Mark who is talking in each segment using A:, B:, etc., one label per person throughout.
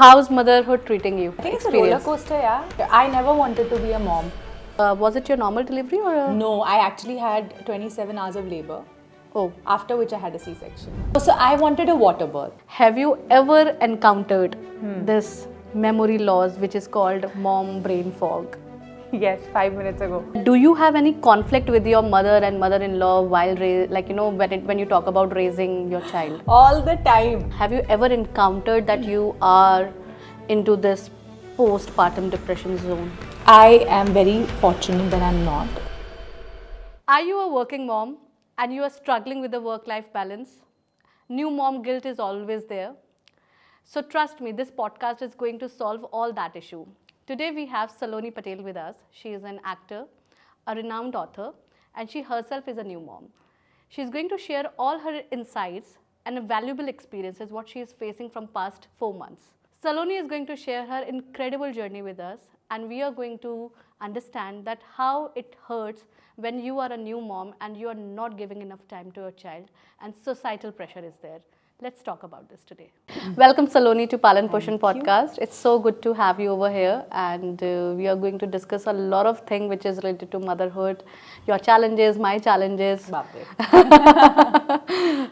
A: How's motherhood treating you?
B: I think it's a roller coaster, yeah. I never wanted to be a mom.
A: Was it your normal delivery or?
B: No, I actually had 27 hours of labor,
A: Oh.
B: after which I had a C-section. So I wanted a water birth.
A: Have you ever encountered this memory loss which is called mom brain fog?
B: Yes, 5 minutes ago.
A: Do you have any conflict with your mother and mother-in-law while when you talk about raising your child?
B: All the time.
A: Have you ever encountered that you are into this postpartum depression zone?
B: I am very fortunate that I'm not.
A: Are you a working mom and you are struggling with the work-life balance? New mom guilt is always there. So trust me, this podcast is going to solve all that issue. Today we have Saloni Patel with us. She is an actor, a renowned author, and she herself is a new mom. She is going to share all her insights and valuable experiences what she is facing from past 4 months. Saloni is going to share her incredible journey with us, and we are going to understand that how it hurts when you are a new mom and you are not giving enough time to your child and societal pressure is there. Let's talk about this today. Welcome Saloni to Palan Poshan podcast. It's so good to have you over here, and we are going to discuss a lot of things which is related to motherhood, your challenges, my challenges.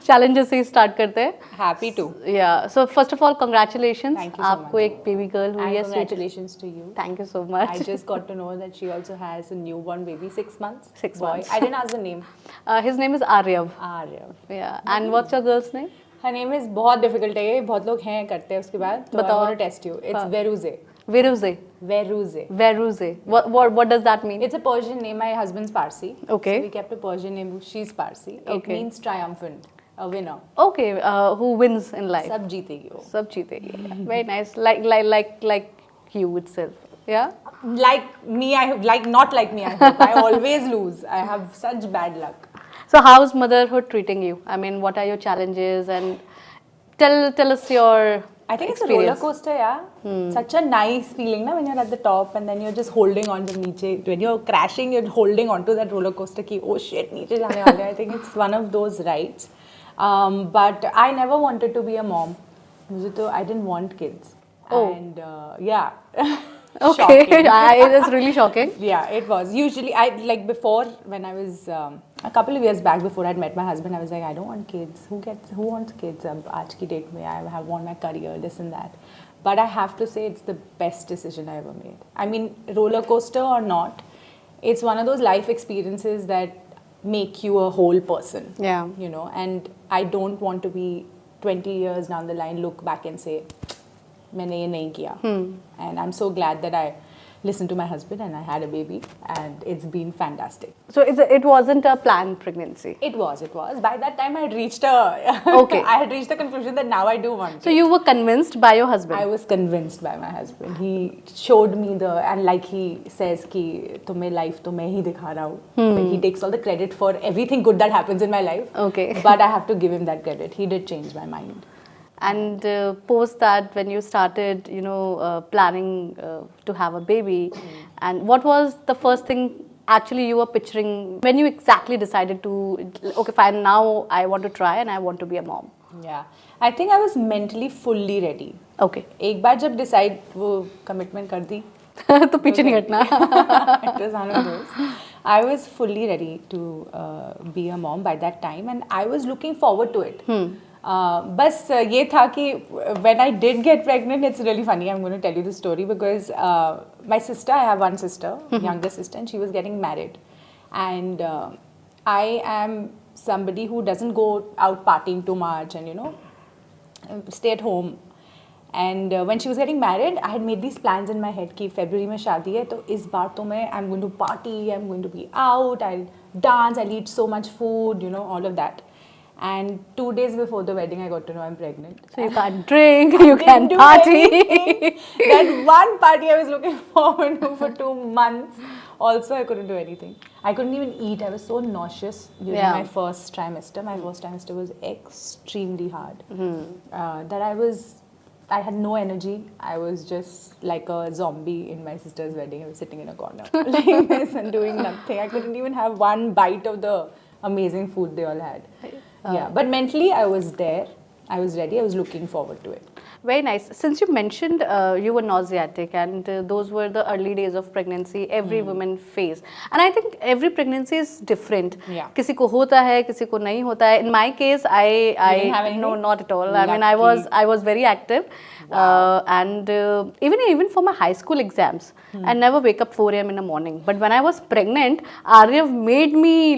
A: Challenges से start करते हैं.
B: Happy to.
A: Yeah. So first of all, congratulations.
B: Thank you so
A: आपको एक baby girl हुई है.
B: Congratulations to you.
A: Thank you so much.
B: I just got to know that she also has a newborn baby, 6 months.
A: 6
B: boy.
A: months.
B: I didn't ask the name.
A: His name is Aryav.
B: Aryav.
A: Yeah. And what's your girl's name?
B: Her name is बहुत difficult है ये, बहुत लोग हैं करते हैं उसके बाद. तो
A: बताओ.
B: I want to test you. It's Veruze.
A: Veruze.
B: Veruze.
A: Veruze. What does that mean?
B: It's a Persian name. My husband's Parsi.
A: Okay.
B: So we kept a Persian name. She's Parsi. It
A: Okay.
B: means triumphant, a winner.
A: Okay. Who wins in life?
B: सब जीतेगी वो.
A: Sab jeetegi. Very nice. Like you itself. Yeah.
B: Like me, not like me. I hope. I always lose. I have such bad luck.
A: So how's motherhood treating you? I mean, what are your challenges, and tell us your
B: I think it's a
A: experience.
B: roller coaster, yeah. Such a nice feeling, na, when you're at the top and then you're just holding on to niche. When you're crashing, you're holding on to that roller coaster ki, oh shit, niche jaane wale. I think it's one of those rides. But I never wanted to be a mom. I didn't want kids.
A: Oh.
B: And yeah.
A: Okay.
B: Shocking.
A: It is really shocking.
B: Yeah, it was. Usually, before, when I was a couple of years back, before I'd met my husband, I was like, I don't want kids. Who wants kids? Aaj ki date mein, I want my career, this and that. But I have to say, it's the best decision I ever made. I mean, roller coaster or not, it's one of those life experiences that make you a whole person.
A: Yeah.
B: You know, and I don't want to be 20 years down the line, look back and say, मैंने ये नहीं किया. And I'm so glad that I listened to my husband and I had a baby, and it's been fantastic.
A: So it wasn't a planned pregnancy.
B: It was. By that time, I had reached the conclusion that now I do want.
A: So you were convinced by your husband.
B: I was convinced by my husband. He showed me and like he says कि तुम्हें life तो मैं ही दिखा रहा हूँ. He takes all the credit for everything good that happens in my life.
A: Okay.
B: But I have to give him that credit. He did change my mind.
A: And post that, when you started, planning to have a baby, and what was the first thing actually you were picturing when you exactly decided to, okay, fine, now I want to try and I want to be a mom?
B: Yeah, I think I was mentally fully ready.
A: Okay.
B: एक बार जब decide वो commitment कर दी,
A: तो पीछे नहीं हटना.
B: it was one of those. I was fully ready to be a mom by that time, and I was looking forward to it. बस ये था कि when I did get pregnant, it's really funny. I'm going to tell you the story because my sister, I have one sister, younger sister, and she was getting married. And I am somebody who doesn't go out partying too much and, stay at home. And when she was getting married, I had made these plans in my head कि February में शादी है तो इस बार तो मैं I'm going to party, I'm going to be out, I'll dance, I'll eat so much food, all of that. And 2 days before the wedding, I got to know I'm pregnant.
A: So you can't drink, you can't
B: do
A: party.
B: anything. That one party I was looking forward to for 2 months. Also, I couldn't do anything. I couldn't even eat. I was so nauseous during my first trimester. My first trimester was extremely hard. That I had no energy. I was just like a zombie in my sister's wedding. I was sitting in a corner like this and doing nothing. I couldn't even have one bite of the amazing food they all had. Yeah, but mentally I was there. I was ready. I was looking forward to it.
A: Very nice. Since you mentioned you were nauseatic, and those were the early days of pregnancy every woman face, and I think every pregnancy is different.
B: Yeah.
A: किसी को होता है, किसी को नहीं होता है. In my case,
B: didn't have anything?
A: no, not at all. I mean,
B: Lucky.
A: I was very active, and even for my high school exams, I never wake up 4 a.m. in the morning. But when I was pregnant, Aryav made me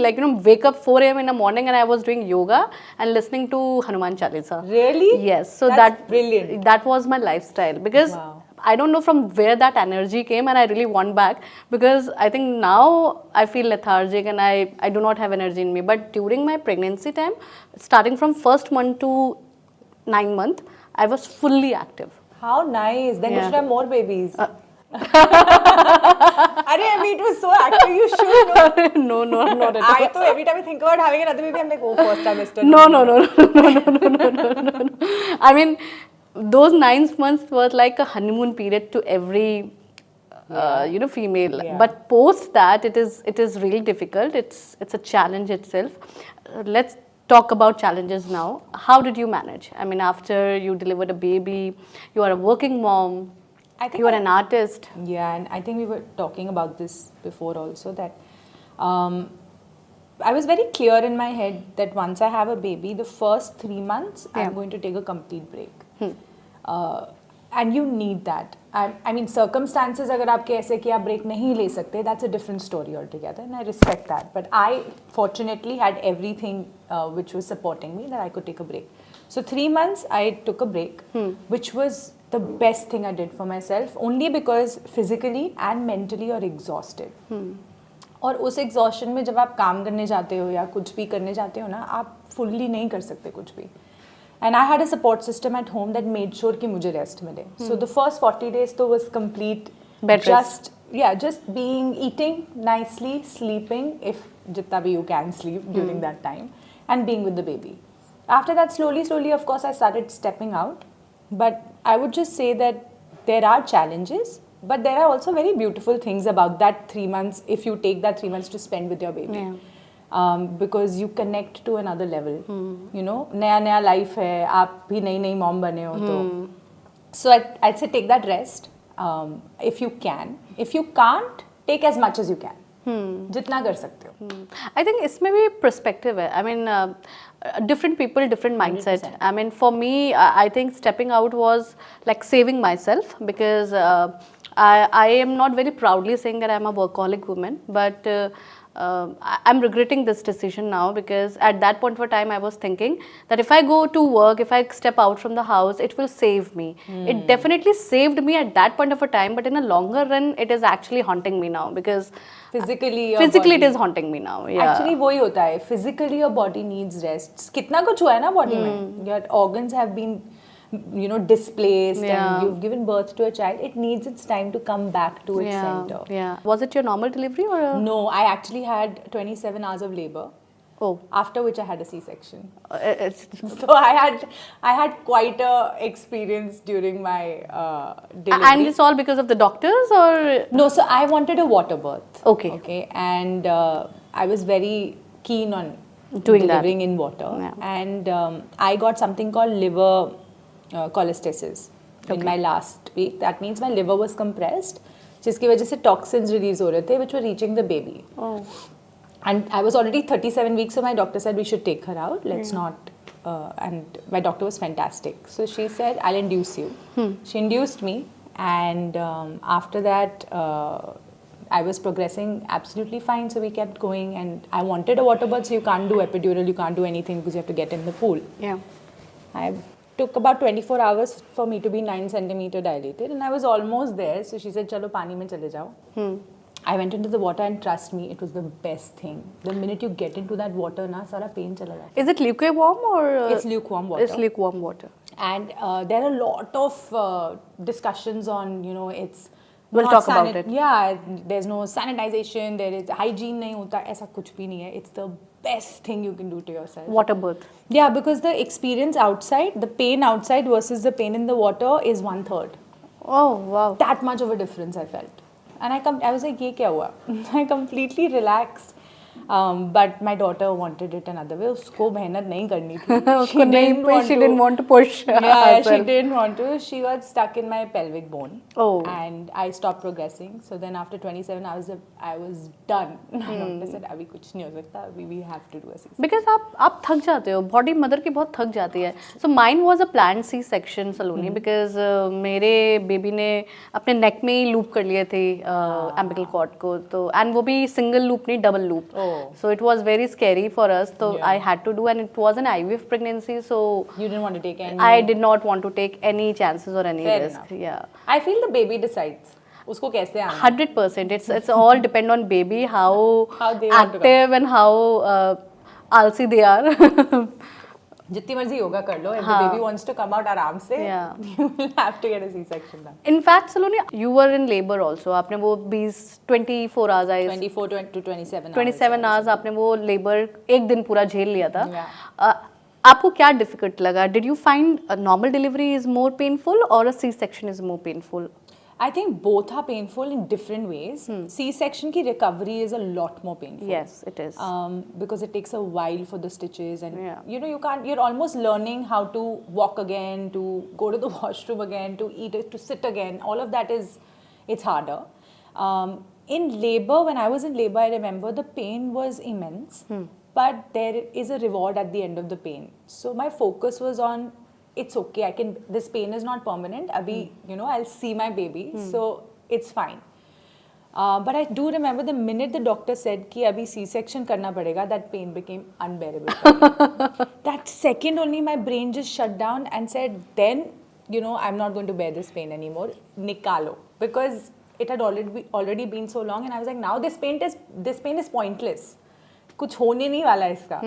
A: wake up 4 a.m. in the morning, and I was doing yoga and listening to Hanuman Chalisa.
B: Really?
A: Yes. So
B: That's brilliant.
A: That was my lifestyle, because
B: Wow.
A: I don't know from where that energy came, and I really want back, because I think now I feel lethargic and I do not have energy in me. But during my pregnancy time, starting from first month to 9 month, I was fully active.
B: How nice. Then you
A: Yeah.
B: should have more babies. Arey, I mean, it was so active. You should know.
A: No, not at all.
B: I thought every time I think about having another baby, I'm like, oh, first trimester.
A: No. I mean, those 9 months was like a honeymoon period to every female.
B: Yeah.
A: But post that, it is really difficult. It's a challenge itself. Let's talk about challenges now. How did you manage? I mean, after you delivered a baby, you are a working mom.
B: I think
A: You are an artist.
B: Yeah, and I think we were talking about this before also, that I was very clear in my head that once I have a baby, the first 3 months,
A: Yeah.
B: I'm going to take a complete break. And you need that. I mean, circumstances, अगर आपके ऐसे कि आप break नहीं ले सकते, that's a different story altogether, and I respect that. But I fortunately had everything which was supporting me, that I could take a break. So 3 months, I took a break, which was the best thing I did for myself, only because physically and mentally you're exhausted. और उस exhaustion में जब आप काम करने जाते हो या कुछ भी करने जाते हो ना, आप fully नहीं कर सकते कुछ भी. And I had a support system at home that made sure कि मुझे rest मिले. So the first 40 days तो was complete
A: Bed rest.
B: just being, eating nicely, sleeping if जितना भी you can sleep during that time, and being with the baby. After that, slowly, of course, I started stepping out. But I would just say that there are challenges, but there are also very beautiful things about that 3 months, if you take that 3 months to spend with your baby.
A: Yeah.
B: Because you connect to another level. You know, नया life है, आप भी नई mom बने हो तो. So I'd say take that rest if you can. If you can't, take as much as you can. जितना कर सकते हो.
A: I think इसमें भी perspective है. I mean, different people, different mindset.
B: 100%.
A: I mean, for me, I think stepping out was like saving myself, because I am not very proudly saying that I'm a workaholic woman, but I'm regretting this decision now, because at that point of time I was thinking that if I go to work, if I step out from the house, it will save me. It definitely saved me at that point of a time, but in a longer run, it is actually haunting me now, because
B: Physically
A: it is haunting me now. Yeah.
B: Actually वही होता है. Physically your body needs rest. कितना कुछ हुआ है ना body में. Your organs have been, displaced,
A: Yeah.
B: and you've given birth to a child. It needs its time to come back to its center.
A: Yeah. Was it your normal delivery or?
B: No, I actually had 27 hours of labor,
A: Oh.
B: after which I had a C-section.
A: It's,
B: So I had quite a experience during my delivery.
A: and it's all because of the doctors, or?
B: No, so I wanted a water birth.
A: Okay.
B: Okay, and I was very keen on
A: Doing that.
B: delivering in water,
A: Yeah.
B: and I got something called liver cholestasis in my last week. That means my liver was compressed, जिसकी वजह से toxins release हो रहे थे, which were reaching the baby.
A: Oh.
B: And I was already 37 weeks, so my doctor said we should take her out. Let's not. And my doctor was fantastic. So she said, I'll induce you. She induced me. And after that, I was progressing absolutely fine. So we kept going. And I wanted a water birth, so you can't do epidural, you can't do anything because you have to get in the pool.
A: Yeah.
B: I took about 24 hours for me to be 9 centimeter dilated. And I was almost there. So she said, chalo, pani mein chale jao. I went into the water, and trust me, it was the best thing. The minute you get into that water, na, sara pain chala jata.
A: Is it lukewarm or?
B: It's lukewarm water.
A: It's lukewarm water.
B: And there are a lot of discussions on, it's.
A: We'll
B: not
A: talk about it.
B: Yeah, there's no sanitization, there is hygiene nahi hota, aisa kuch bhi nahi hai. It's the best thing you can do to yourself.
A: Water birth.
B: Yeah, because the experience outside, the pain outside versus the pain in the water is 1/3.
A: Oh wow.
B: That much of a difference I felt. And I was like, ye kya hua? I completely relaxed. But my daughter wanted it another way. उसको मेहनत नहीं करनी थी.
A: उसको नहीं, she didn't want to push
B: Yeah, she
A: herself.
B: didn't want to. She got stuck in my pelvic bone.
A: Oh.
B: And I stopped progressing. So then after 27, I was done. Doctor said, अभी कुछ नहीं हो सकता. We have to do a C-section.
A: Because आप थक जाते हो, body mother की बहुत थक जाती है. So mine was a planned C-section, Saloni, because मेरे बेबी ने अपने नेक में ही लूप कर लिए थे एम्बिकल कॉर्ड को, तो एंड वो भी सिंगल लूप नहीं, double loop. So it was very scary for us. So I had to do, and it was an IVF pregnancy. So
B: You didn't want to take any.
A: I did not want to take any chances or any
B: Fair
A: risk.
B: enough.
A: Yeah.
B: I feel the baby decides. उसको कैसे आना.
A: 100%. It's all depend on baby, how
B: they want to
A: active and how आलसी they are.
B: जितनी मर्जी योगा कर लो. If the baby wants to come out आराम से,
A: Yeah.
B: you will have to get a C-section done.
A: In fact, Saloni, you were in labor also. आपने वो 24 hours आए.
B: 24 to 27
A: 27 hours आपने वो लेबर एक दिन पूरा झेल लिया था.
B: Yeah.
A: आपको क्या डिफिकल्ट लगा? Did you find a normal delivery is more painful or a C-section is more painful?
B: I think both are painful in different ways. C-section की recovery is a lot more painful.
A: Yes, it is.
B: Because it takes a while for the stitches, and
A: Yeah.
B: you know, you're almost learning how to walk again, to go to the washroom again, to eat, to sit again. All of that it's harder. In labor, when I was in labor, I remember the pain was immense, but there is a reward at the end of the pain. So my focus was on, it's okay, this pain is not permanent. Abhi, you know, I'll see my baby, so it's fine. But I do remember the minute the doctor said कि अभी C-section करना पड़ेगा, that pain became unbearable. That second only my brain just shut down and said, then, you know, I'm not going to bear this pain anymore. निकालो. Because it had already been so long, and I was like, now this pain is pointless. कुछ होने नहीं वाला इसका.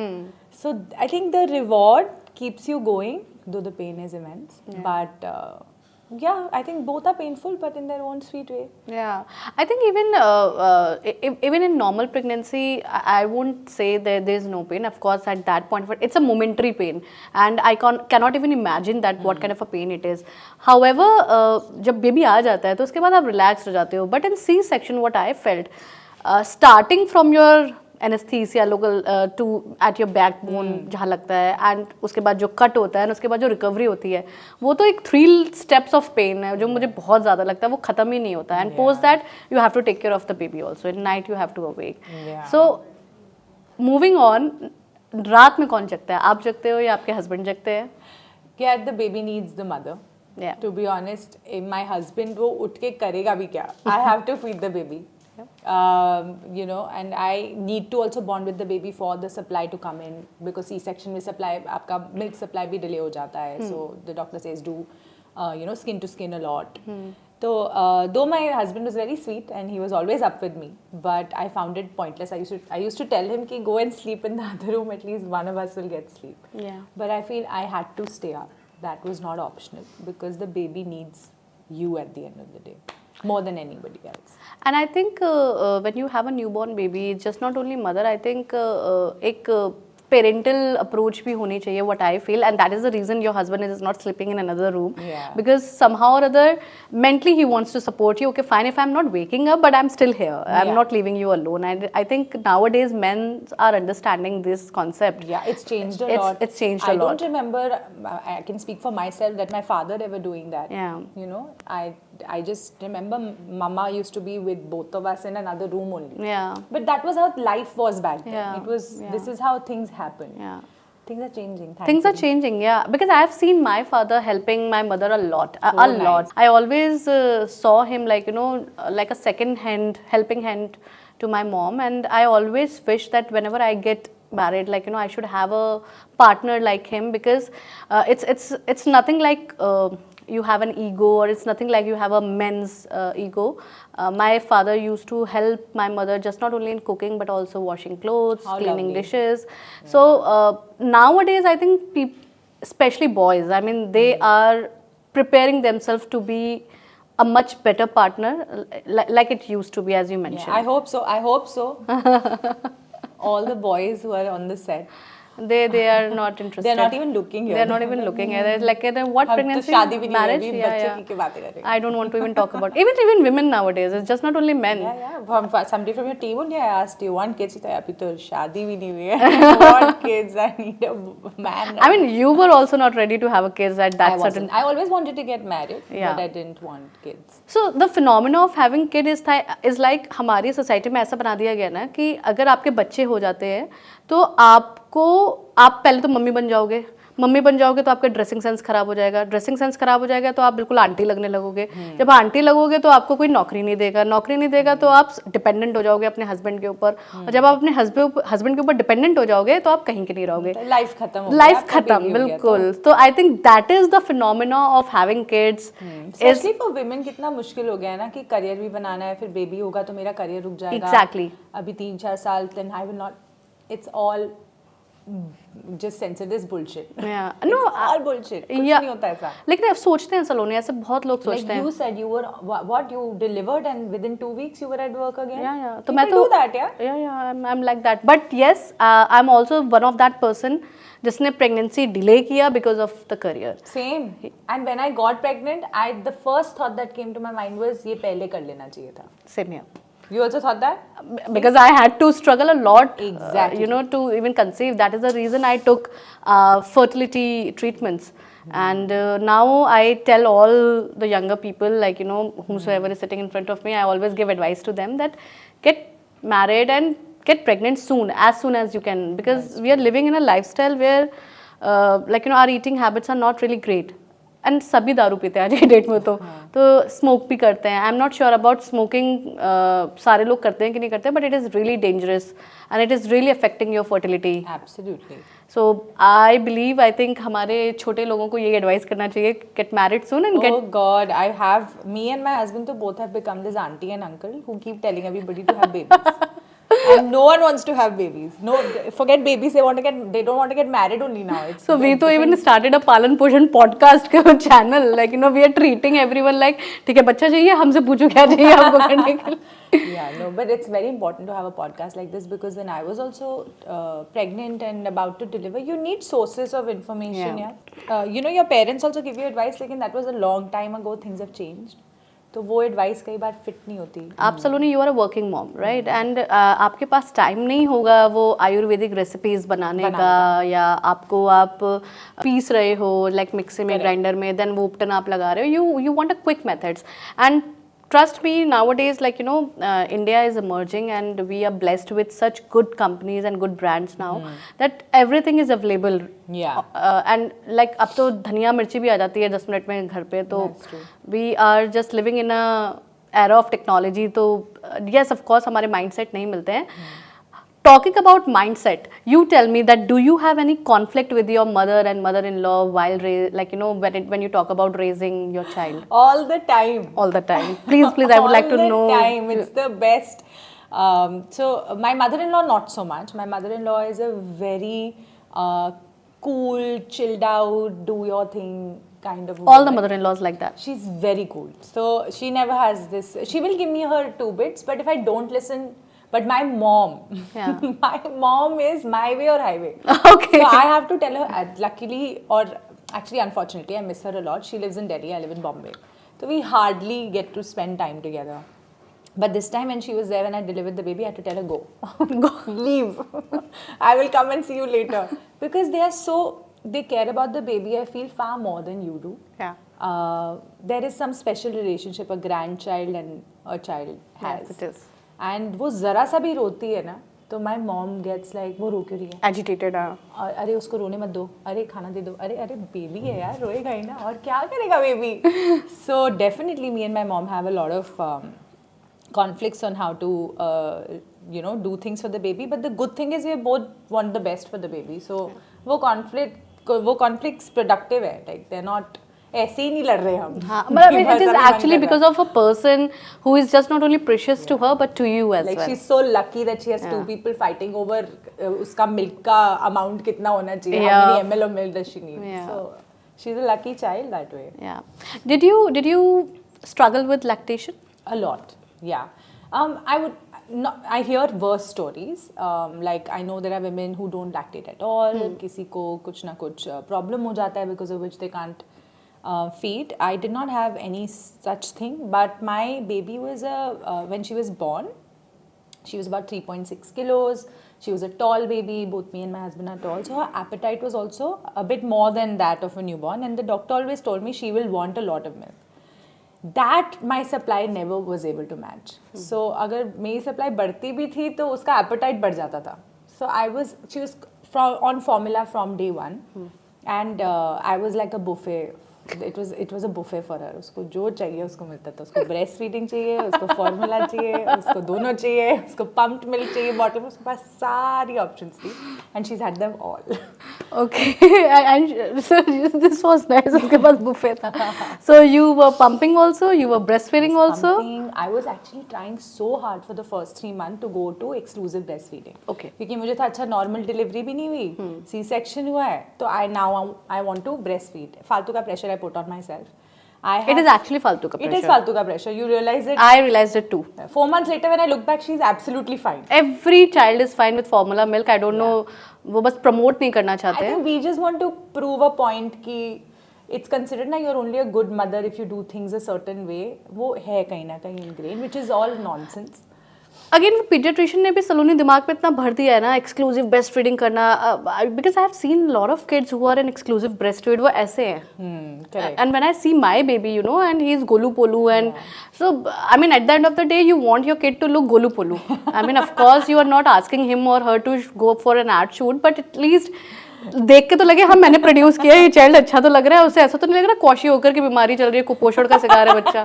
B: So I think the reward keeps you going, though the pain is immense.
A: Yeah.
B: But yeah, I think both are painful, but in their own sweet way.
A: Yeah, I think even in normal pregnancy, I won't say that there's no pain. Of course, at that point, but it's a momentary pain, and I cannot even imagine that what kind of a pain it is. However, जब baby आ जाता है तो उसके बाद आप relaxed हो जाते हो. But in C-section, what I felt, starting from your anesthesia local to at your backbone जहाँ लगता है, and उसके बाद जो cut होता है, and उसके बाद जो recovery होती है, वो तो एक 3 steps of pain है जो मुझे बहुत ज़्यादा लगता है, वो ख़त्म ही नहीं होता है. And post that you have to take care of the baby also. At night you have to awake.
B: Yeah.
A: So moving on, रात में कौन जगता है? आप जगते हो या आपके husband जगते हैं?
B: Yeah, the baby needs the mother.
A: Yeah.
B: To be honest, my husband वो उठ के करेगा भी क्या? I have to feed the baby. You know, and I need to also bond with the baby for the supply to come in, because C-section में supply, आपका milk supply भी delay हो जाता है. So the doctor says do, you know, skin to skin a lot. So though my husband was very sweet and he was always up with me, but I found it pointless. I used to tell him ki go and sleep in the other room. At least one of us will get sleep.
A: Yeah.
B: But I feel I had to stay up. That was not optional, because the baby needs you at the end of the day more than anybody else.
A: And I think when you have a newborn baby, it's just not only mother. I think एक parental approach भी होनी चाहिए, what I feel, and that is the reason your husband is not sleeping in another room.
B: Yeah.
A: Because somehow or other, mentally he wants to support you. Okay, fine, if I'm not waking up, but I'm still here. I'm
B: Yeah.
A: not leaving you alone. And I think nowadays men are understanding this concept.
B: Yeah, it's changed a lot.
A: It's changed a
B: I
A: lot.
B: don't remember, I can speak for myself, that my father ever doing that.
A: Yeah.
B: You know, I just remember mama used to be with both of us in another room only.
A: Yeah.
B: But that was how life was back then.
A: Yeah.
B: It was,
A: Yeah.
B: this is how things happen.
A: Yeah.
B: Things are changing.
A: Things are
B: thankfully.
A: changing, yeah. Because I have seen my father helping my mother a lot, a
B: So
A: lot.
B: nice.
A: I always saw him like, you know, like a second hand, helping hand to my mom. And I always wish that whenever I get married, like, you know, I should have a partner like him, because it's nothing like you have an ego, or it's nothing like you have a men's ego. My father used to help my mother just not only in cooking but also washing clothes,
B: How
A: cleaning
B: lovely.
A: dishes. So nowadays I think especially boys, I mean, they are preparing themselves to be a much better partner, like it used to be, as you mentioned.
B: Yeah, I hope so. I hope so. All the boys who are on the set,
A: they are not interested.
B: They're not even looking here.
A: They're not even looking at it. Like what
B: हम तो
A: pregnancy,
B: शादी भी नहीं हुई
A: marriage?
B: अभी,
A: Yeah,
B: बच्चे
A: yeah.
B: की बातें कर रहे हैं.
A: I don't want to even talk about. Even women nowadays. It's just not only men.
B: Yeah. Somebody from your team only I asked, do you want kids? तो अभी तो शादी भी नहीं हुई है. I want kids. I need a man.
A: I mean, you were also not ready to have a kids at that
B: I
A: certain.
B: wasn't. I always wanted to get married,
A: Yeah.
B: but I didn't want kids.
A: So the phenomena of having kid is like हमारी society में ऐसा बना दिया गया ना कि अगर आपके बच्चे हो जाते हैं तो आप पहले तो मम्मी बन जाओगे तो आपका ड्रेसिंग सेंस खराब हो जाएगा, ड्रेसिंग सेंस खराब हो जाएगा तो आप बिल्कुल आंटी लगने लगोगे, जब आंटी लगोगे तो आपको कोई नौकरी नहीं देगा तो आप डिपेंडेंट हो जाओगे अपने हस्बैंड के ऊपर, और जब आप अपने हस्बैंड के ऊपर डिपेंडेंट हो जाओगे तो आप कहीं के नहीं रहोगे,
B: लाइफ खत्म
A: बिल्कुल. तो I think that is the phenomena of having kids.
B: Specially for women कितना मुश्किल हो गया है ना कि करियर भी बनाना है, फिर बेबी होगा तो मेरा करियर रुक जाएगा.
A: Exactly.
B: अभी 3-4 साल then I will not. It's all just censor this bullshit.
A: Yeah.
B: It's
A: No,
B: all bullshit. कुछ
A: Yeah.
B: नहीं होता ऐसा.
A: लेकिन अब सोचते हैं सलोनी, ऐसे बहुत लोग सोचते
B: Like
A: हैं.
B: you said, you were what you delivered and within 2 weeks you were at work again.
A: Yeah. तो
B: People
A: मैं तो
B: do that, yeah.
A: Yeah, I'm like that. But yes, I'm also one of that person जिसने pregnancy delay किया because of the career.
B: Same. And when I got pregnant, the first thought that came to my mind was ये पहले कर लेना चाहिए था.
A: Same here.
B: You also thought that?
A: Because I had to struggle a lot,
B: Exactly.
A: to even conceive. That is the reason I took fertility treatments. And now I tell all the younger people, like, whomsoever is sitting in front of me, I always give advice to them that get married and get pregnant as soon as you can. Because we are living in a lifestyle where, our eating habits are not really great. And सभी दारू पीते हैं आज की date में तो smoke भी करते हैं. I am not sure about smoking सारे लोग करते हैं कि नहीं करते, but it is really dangerous and it is really affecting your fertility.
B: Absolutely.
A: So I think हमारे छोटे लोगों को ये एडवाइस करना चाहिए, get married soon and get.
B: Oh God, me and my husband तो both have become this auntie and uncle who keep telling everybody to have babies. And no one wants to have babies. No, forget babies. They don't want to get married only now.
A: So we तो even started a पालन पोषण podcast का channel. Like, we are treating everyone like, ठीक है बच्चा चाहिए, हमसे पूछो क्या चाहिए आपको करने के लिए.
B: Yeah, no, but it's very important to have a podcast like this because when I was also pregnant and about to deliver, you need sources of information. Yeah. Your parents also give you advice. Like, that was a long time ago. Things have changed. तो वो advice कई बार fit नहीं होती.
A: आप Saloni, you are a working mom, right? And आपके पास time नहीं होगा वो आयुर्वेदिक रेसिपीज बनाने का, या आप पीस रहे हो लाइक मिक्सी में, ग्राइंडर में, देन वो उपटन आप लगा रहे हो. You want a quick methods. And trust me, nowadays, India is emerging and we are blessed with such good companies and good brands now that everything is available.
B: Yeah.
A: And like अब तो धनिया मिर्ची भी आ जाती है 10 minute में घर पे. तो we are just living in a era of technology. तो yes, of course हमारे mindset नहीं मिलते हैं. Talking about mindset, you tell me that do you have any conflict with your mother and mother-in-law while when you talk about raising your child?
B: All the time.
A: All the time. Please, I would like to know.
B: All the time. It's the best. So my mother-in-law not so much. My mother-in-law is a very cool, chilled out, do your thing kind of woman.
A: All the mother-in-laws like that.
B: She's very cool. So she never has this. She will give me her 2 bits, but if I don't listen. But my mom, my mom is my way or highway.
A: Okay.
B: So I have to tell her, luckily, or actually unfortunately, I miss her a lot. She lives in Delhi, I live in Bombay. So we hardly get to spend time together. But this time when she was there, when I delivered the baby, I had to tell her, go, leave. I will come and see you later. Because they care about the baby, I feel, far more than you do.
A: Yeah.
B: There is some special relationship a grandchild and a child has.
A: Yes, it is.
B: And वो जरा सा भी रोती है ना तो my mom gets like वो रो क्यों रही है,
A: एजिटेटेड.
B: अरे उसको रोने मत दो, अरे खाना दे दो, अरे बेबी है यार, रोएगा ही ना, और क्या करेगा baby. So definitely me and my mom have a lot of conflicts on how to do things for the baby, but the good thing is we both want the best for the baby. So वो conflicts productive है, like they're not ऐसे ही नहीं लड़ रहे हम.
A: हाँ, but it is actually because of a person who is just not only precious to her but to you as well.
B: Like she's so lucky that she has 2 people fighting over उसका milk का amount कितना होना चाहिए, how many ml of milk does she need. So she's a lucky child that way.
A: Yeah. Did you struggle with lactation?
B: A lot. Yeah. no, I hear worse stories. Like I know there are women who don't lactate at all. किसी को कुछ ना कुछ problem हो जाता है because of which they can't feed. I did not have any such thing, but my baby was when she was born, she was about 3.6 kilos. She was a tall baby. Both me and my husband are tall. So her appetite was also a bit more than that of a newborn. And the doctor always told me she will want a lot of milk. That my supply never was able to match. So अगर मेरी supply बढ़ती भी थी तो उसका appetite बढ़ जाता था. So she was on formula from day one. And I was like a buffet. It was a buffet for her. उसको जो चाहिए उसको मिलता था. उसको breast feeding चाहिए, उसको formula चाहिए, उसको दोनों चाहिए, उसको pumped milk चाहिए, bottle में उसके पास सारी options थी. And she's had them all.
A: Okay, and so this was nice. उसके पास buffet था. So you were pumping also, you were breastfeeding also.
B: Pumping. I was actually trying so hard for the first 3 months to go to exclusive breastfeeding.
A: Okay.
B: क्योंकि मुझे था अच्छा normal delivery भी नहीं हुई, C-section हुआ है, तो I want to breastfeed. फालतू का pressure I put on myself.
A: It is actually फालतू का pressure.
B: It is फालतू का pressure. You realize it.
A: I realized it too.
B: 4 months later when I look back, she's absolutely fine.
A: Every child is fine with formula milk. I don't know. वो बस promote नहीं करना
B: I
A: चाहते हैं.
B: think we just want to prove a point कि it's considered ना you're only a good mother if you do things a certain way. वो है कहीं ना कहीं ingrained, which is all nonsense.
A: Again paediatrician ने भी सलोनी दिमाग में इतना भर दिया है ना एक्सक्लूसिव ब्रेस्ट फीडिंग करना because I have seen lot of kids who are in exclusive breast feed वो ऐसे हैं and when I see my baby you know and he is गोलू पोलू and so I mean at the end of the day you want your kid to look गोलू पोलू I mean of course you are not asking him or her to go for N ad shoot but at least देख के तो लगे हम मैंने produce किया है ये चाइल्ड अच्छा तो लग रहा है उसे ऐसा तो नहीं लग रहा कौशी होकर की बीमारी चल रही है कुपोषण का शिकार है बच्चा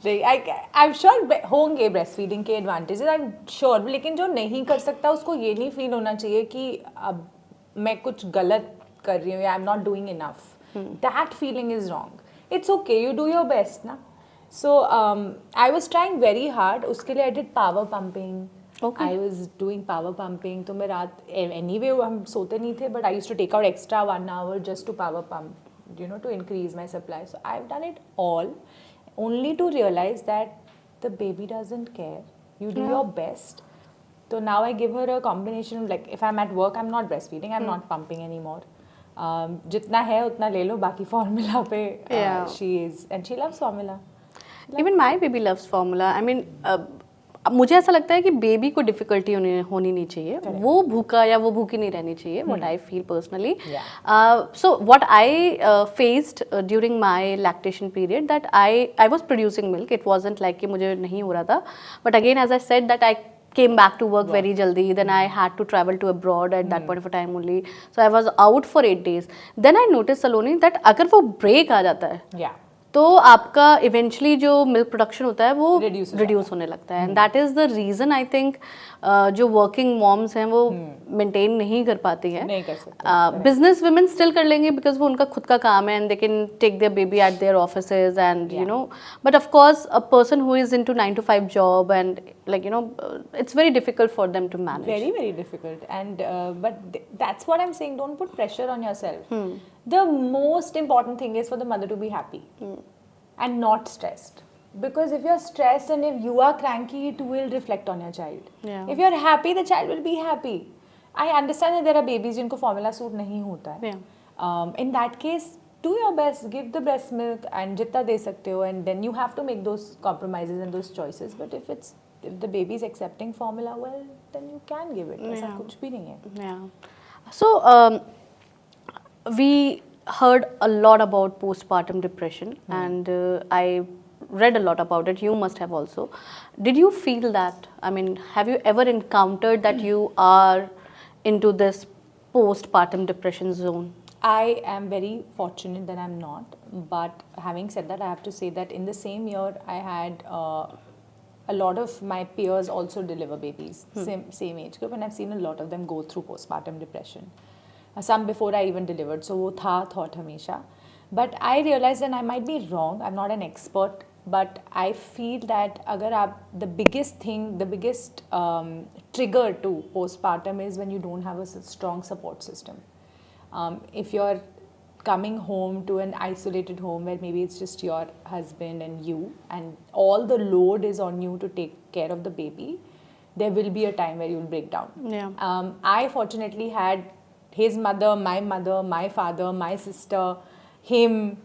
B: I'm sure होंगे ब्रेस्ट फीडिंग के एडवांटेजेस आई एम श्योर लेकिन जो नहीं कर सकता उसको ये नहीं फील होना चाहिए कि अब मैं कुछ गलत कर रही हूँ या I am not doing enough that feeling is wrong it's okay you do your best ना so I was trying very hard उसके लिए I did power pumping I was doing power pumping तो मैं रात एनीवे हम सोते नहीं थे but I used to take out extra 1 hour just to power pump you know to increase my supply so I have done it all only to realize that the baby doesn't care. You do your best. So now I give her a combination of like if I'm at work, I'm not breastfeeding, I'm not pumping anymore. जितना है उतना ले लो बाकी formula पे she is and she loves formula.
A: Even my baby loves formula. I mean मुझे ऐसा लगता है कि बेबी को डिफिकल्टी होनी नहीं चाहिए वो भूखा या वो भूखी नहीं रहनी चाहिए what I feel personally so what I faced during my lactation period that I was producing milk it wasn't like कि मुझे नहीं हो रहा था but again as I said that I came back to work very jaldi then I had to travel to abroad at that point of time only so I was out for 8 days then I noticed Saloni that अगर वो break आ जाता है तो आपका eventually जो milk production होता है वो रिड्यूस होने लगता है and that is the reason I think जो वर्किंग मॉम्स हैं वो मेंटेन नहीं कर पाती हैं बिजनेस वुमेन स्टिल कर लेंगे बिकॉज वो उनका खुद का काम है and they can take their baby at their offices and you know but of course a person who is into 9 to 5 job and like you know it's very difficult for them to manage
B: very difficult and but that's what I'm saying don't put pressure on yourself the most important thing is for the mother to be happy and not stressed because if you're stressed and if you are cranky it will reflect on your child if you're happy the child will be happy I understand that there are babies जिनको formula suit नहीं होता है in that case do your best give the breast milk and जितना दे सकते हो and then you have to make those compromises and those choices but if the baby is accepting formula well then you can give it ऐसा कुछ भी नहीं है
A: so we heard a lot about postpartum depression and I read a lot about it you must have also did you feel that I mean have you ever encountered that you are into this postpartum depression zone
B: I am very fortunate that I'm not but having said that I have to say that in the same year I had a lot of my peers also deliver babies same age group and I've seen a lot of them go through postpartum depression some before I even delivered so wo tha thought hamesha but I realized and I might be wrong I'm not an expert but I feel that agar the biggest trigger to postpartum is when you don't have a strong support system if you're coming home to an isolated home where maybe it's just your husband and you and all the load is on you to take care of the baby there will be a time where you'll break down.
A: Yeah.
B: I fortunately had his mother, my father, my sister, him,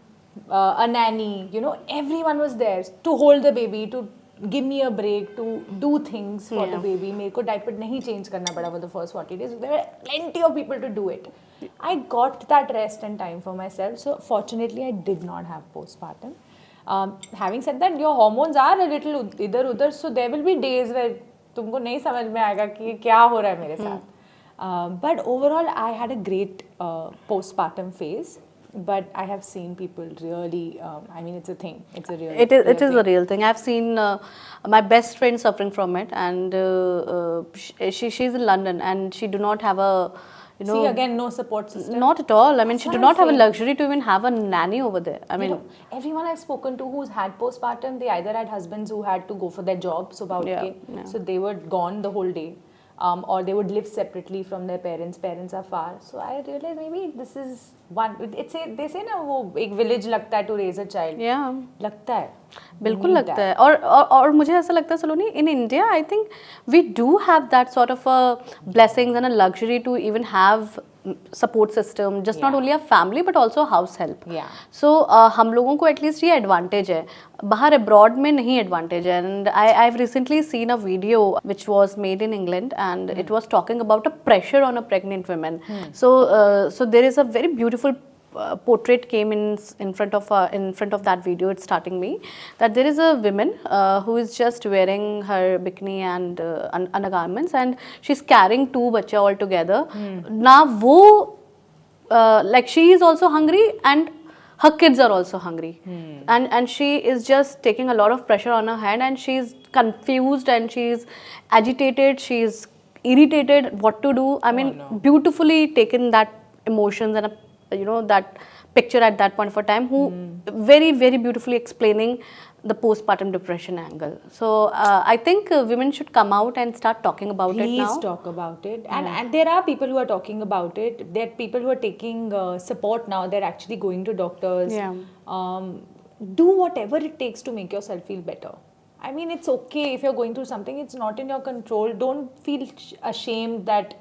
B: a nanny, you know, everyone was there to hold the baby, to give me a break, to do things for the baby. मेरे को diaper नहीं change करना पड़ा for the first 40 days. There were plenty of people to do it. I got that rest and time for myself. So fortunately, I did not have postpartum. Having said that, your hormones are a little इधर उधर, so there will be days where तुमको नहीं समझ में आएगा कि क्या हो रहा है मेरे साथ. But overall, I had a great postpartum phase. But I have seen people really. I mean, it's a thing. It's a real.
A: It is a real thing. I've seen my best friend suffering from it, and she's in London, and she do not have a, you know.
B: See again, no support system.
A: Not at all. I mean, she
B: That's
A: do
B: what
A: not
B: I'm
A: have a
B: saying.
A: luxury to even have a nanny over there. I mean,
B: You know, everyone I've spoken to who's had postpartum, they either had husbands who had to go for their jobs,
A: Yeah.
B: so they were gone the whole day, or they would live separately from their parents. Parents are far, so I realized maybe this is one. They say ना वो एक village लगता है to raise a child.
A: yeah.
B: लगता है.
A: बिल्कुल
B: Need
A: लगता
B: that.
A: है और मुझे ऐसा लगता है Saloni in India I think we do have that sort of a blessings and a luxury to even have support system just not only a family but also house help
B: Yeah.
A: So हम लोगों को at least ये advantage है बाहर abroad में नहीं advantage है and I have recently seen a video which was made in England and it was talking about a pressure on a pregnant women so there is a very beautiful portrait came in front of that video. It's starting me that there is a woman who is just wearing her bikini and undergarments and she's carrying two bachcha all together. Now wo like she is also hungry and her kids are also hungry and she is just taking a lot of pressure on her hand and she's confused and she's agitated, she's irritated what to do. I mean, beautifully taken that emotions and that picture at that point of a time who very very beautifully explaining the postpartum depression angle. So I think women should come out and start talking about it now.
B: Please talk about it. And there are people who are talking about it. There are people who are taking support now. They're actually going to doctors.
A: Yeah.
B: Do whatever it takes to make yourself feel better. I mean, it's okay if you're going through something. It's not in your control. Don't feel ashamed that,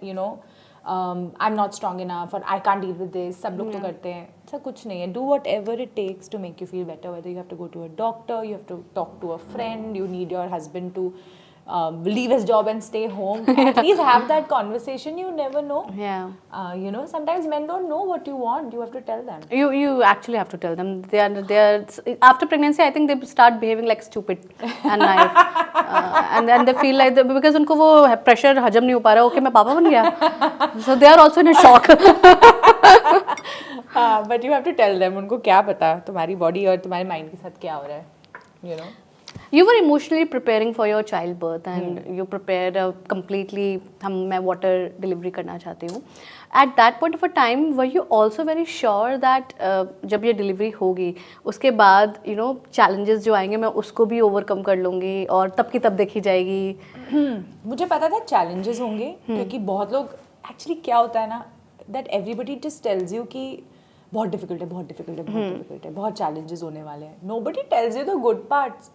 B: I'm not strong enough or I can't deal with this. सब लोग तो करते हैं. ऐसा कुछ नहीं है. Do whatever it takes to make you feel better. Whether you have to go to a doctor, you have to talk to a friend, you need your husband to leave his job and stay home. At least have that conversation. You never know.
A: Yeah.
B: Sometimes men don't know what you want. You have to tell them.
A: You actually have to tell them. They are after pregnancy. I think they start behaving like stupid and naive, and then they feel like because उनको वो pressure हजम नहीं हो पा रहा है. Okay, मैं पापा बन गया. So they are also in a shock.
B: But you have to tell them. उनको क्या पता तुम्हारी body और तुम्हारे mind के साथ क्या हो रहा है.
A: You were emotionally preparing for your childbirth and you prepared completely. मैं water delivery करना चाहती हूँ. At that point of a time, were you also very sure that जब ये delivery होगी, उसके बाद challenges जो आएंगे मैं उसको भी overcome कर लूँगी और तब की तब देखी जाएगी.
B: मुझे पता था challenges होंगे क्योंकि बहुत लोग actually क्या होता है ना that everybody just tells you कि बहुत difficult है, बहुत difficult है, बहुत difficult है, बहुत challenges होने वाले हैं. Nobody tells you the good parts.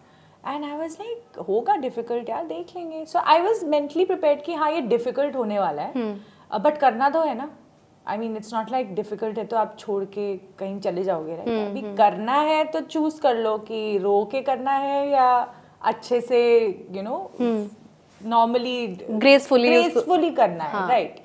B: And I was like, होगा difficult यार, देख लेंगे. So I was mentally prepared कि हाँ ये difficult होने वाला है. But करना तो है ना. I mean, it's not like difficult है तो आप छोड़ के कहीं चले जाओगे, right? अभी करना है तो choose कर लो कि रो के करना है या अच्छे से, normally gracefully करना है, right?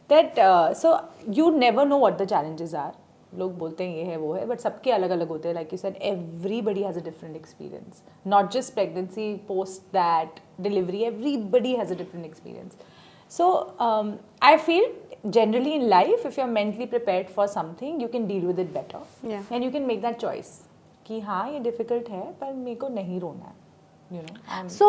B: That so you never know what the challenges are. लोग बोलते हैं ये है वो है बट सबके अलग अलग होते हैं. Like you said everybody has a different experience, not just pregnancy, post that delivery, everybody has a different experience. So I feel generally in life if you're mentally prepared for something you can deal with it better.
A: Yeah.
B: And you can make that choice कि हाँ ये difficult है पर मेरे को नहीं रोना है.
A: So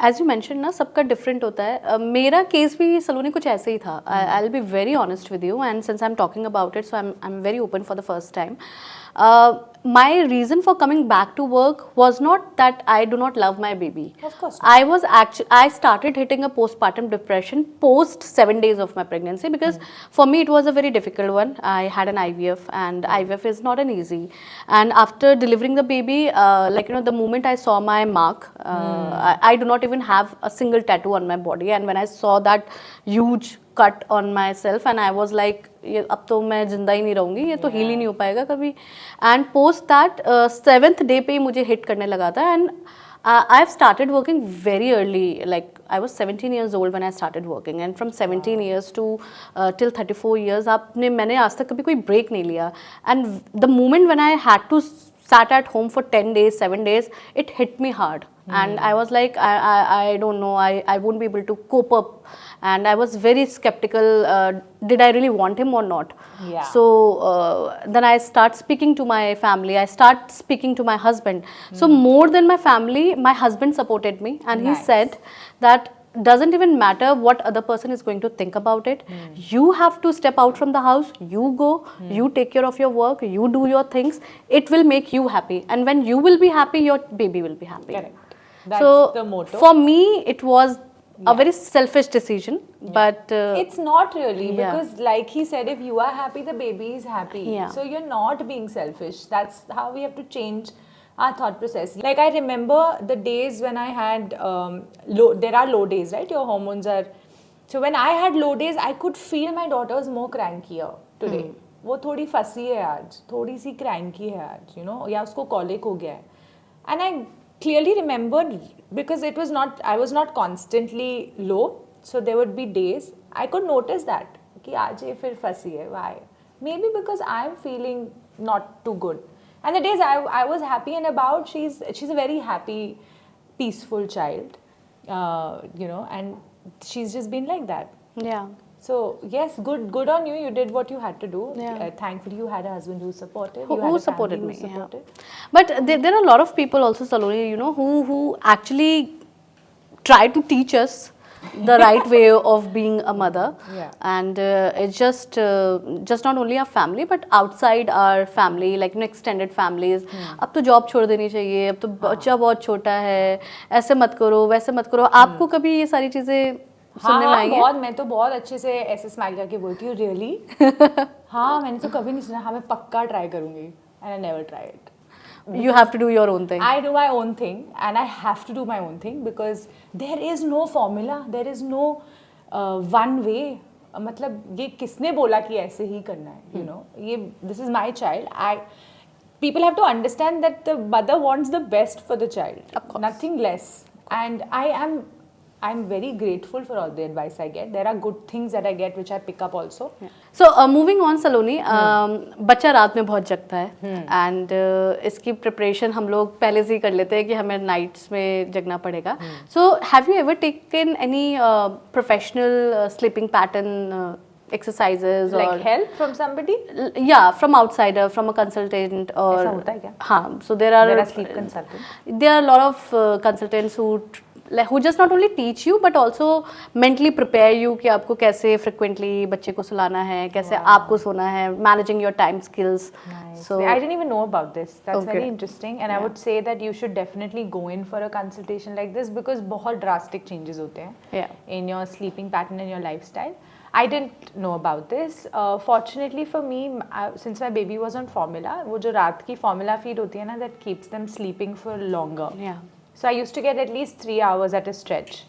A: as you mentioned ना सबका different होता है. मेरा केस भी सलोनी कुछ ऐसे ही था. I'll be very honest with you and since I'm talking about it so I'm very open for the first time. My reason for coming back to work was not that I do not love my baby.
B: Of course not.
A: I started hitting a postpartum depression post 7 days of my pregnancy, because for me it was a very difficult one. I had an IVF, and IVF is not an easy. And after delivering the baby, the moment I saw my mark, I do not even have a single tattoo on my body. And when I saw that huge cut on myself, and I was like, ये अब तो मैं जिंदा ही नहीं रहूँगी, ये तो heal ही नहीं हो पाएगा कभी. And post that 7th day पे ही मुझे हिट करने लगा था. And I have started working very early. Like I was 17 years old when I started working, and from 17 years to till 34 years मैंने आज तक कभी कोई ब्रेक नहीं लिया. And the moment when I had to sat at home for 10 days, 7 days, it hit me hard. And I was like, I don't know, I won't be able to cope up. And I was very skeptical, did I really want him or not?
B: Yeah.
A: So then I start speaking to my family, I start speaking to my husband. So more than my family, my husband supported me, and he
B: Nice.
A: said that doesn't even matter what other person is going to think about it. You have to step out from the house, you go, you take care of your work, you do your things. It will make you happy, and when you will be happy, your baby will be happy.
B: Correct. That's
A: So
B: the motto.
A: for me it was a very selfish decision, but
B: It's not really,
A: Yeah.
B: because like he said, if you are happy, the baby is happy.
A: Yeah.
B: So you're not being selfish. That's how we have to change our thought process. Like I remember the days when I had there are low days, right? Your hormones are. So when I had low days, I could feel my daughter was more crankier today. वो थोड़ी फंसी है आज, थोड़ी सी cranky है आज, you know, या उसको colic हो गया है. And I clearly remembered, because it was not, I was not constantly low, so there would be days I could notice that कि आज ये फिर फंसी है. Why? Maybe because I'm feeling not too good. And the days I was happy and about, she's a very happy, peaceful child, you know, and she's just been like that.
A: yeah.
B: So yes, good on you. You did what you had to do.
A: Yeah.
B: Thankfully, you had a husband who supported.
A: Who
B: you had a
A: supported
B: family
A: me,
B: who
A: yeah.
B: supported.
A: But there are a lot of people also, Saloni, you know, who actually try to teach us the right way of being a mother.
B: Yeah.
A: And it's just not only our family, but outside our family, like, you know, extended families. अब तो job छोड़ देनी चाहिए, अब तो बच्चा बहुत छोटा है, ऐसे मत करो, वैसे मत करो. आपको कभी ये सारी चीजें सुनने में आई हैं?
B: बहुत, मैं तो बहुत अच्छे से ऐसे स्माइल करके बोलती हूँ, रियली. हाँ, मैंने तो कभी नहीं सुना. हाँ, मैं पक्का ट्राई करूँगी. And I never try it.
A: You have to do your own thing.
B: I do my own thing, and I have to do my own thing, because there is no formula, there is no one way. मतलब ये किसने बोला कि ऐसे ही करना है, you know? ये this is my child. People have to understand that the mother wants the best for the child,
A: Of course.
B: nothing less. And I'm very grateful for all the advice I get. There are good things that I get which I pick up also.
A: So moving on, Saloni, बच्चा रात में बहुत जगता है, and इसकी preparation हम लोग पहले से ही कर लेते हैं कि हमें नाइट्स में जगना पड़ेगा. So have you ever taken any professional sleeping pattern exercises
B: Like
A: or
B: help from somebody?
A: yeah, from outsider, from a consultant or
B: ऐसा होता है क्या?
A: हाँ, so there are
B: sleep consultants.
A: there are a lot of consultants who just not only teach you but also mentally prepare you कि आपको कैसे frequently बच्चे को सुलाना है, कैसे आपको सोना है, managing your time skills.
B: Nice.
A: So
B: I didn't even know about this. That's
A: Okay.
B: very interesting, and I would say that you should definitely go in for a consultation like this, because बहुत drastic changes होते हैं
A: yeah.
B: in your sleeping pattern and your lifestyle. I didn't know about this. Fortunately for me, since my baby was on formula, वो जो रात की formula feed होती है ना, that keeps them sleeping for longer.
A: Yeah.
B: So I used to get at least 3 hours at a stretch,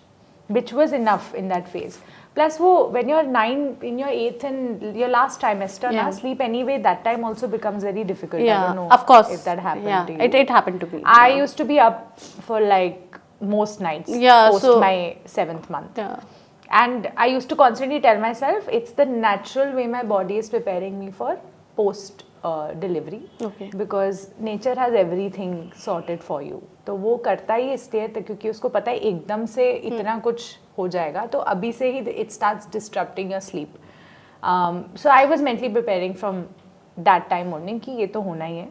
B: which was enough in that phase. Plus, when you're 9, in your 8th and your last trimester,
A: Yeah.
B: na, sleep anyway, that time also becomes very difficult. I
A: Yeah,
B: don't know
A: of course.
B: if that happened
A: Yeah,
B: to you.
A: it happened to me.
B: I
A: yeah.
B: used to be up for like most nights
A: Yeah,
B: post
A: so-
B: my 7th month.
A: Yeah.
B: And I used to constantly tell myself it's the natural way my body is preparing me for post delivery.
A: Okay.
B: Because nature has everything sorted for you. तो वो करता ही इसलिए क्योंकि उसको पता है एकदम से इतना कुछ हो जाएगा, तो अभी से ही it starts disrupting your sleep. So I was mentally preparing from that time only कि ये तो होना ही है.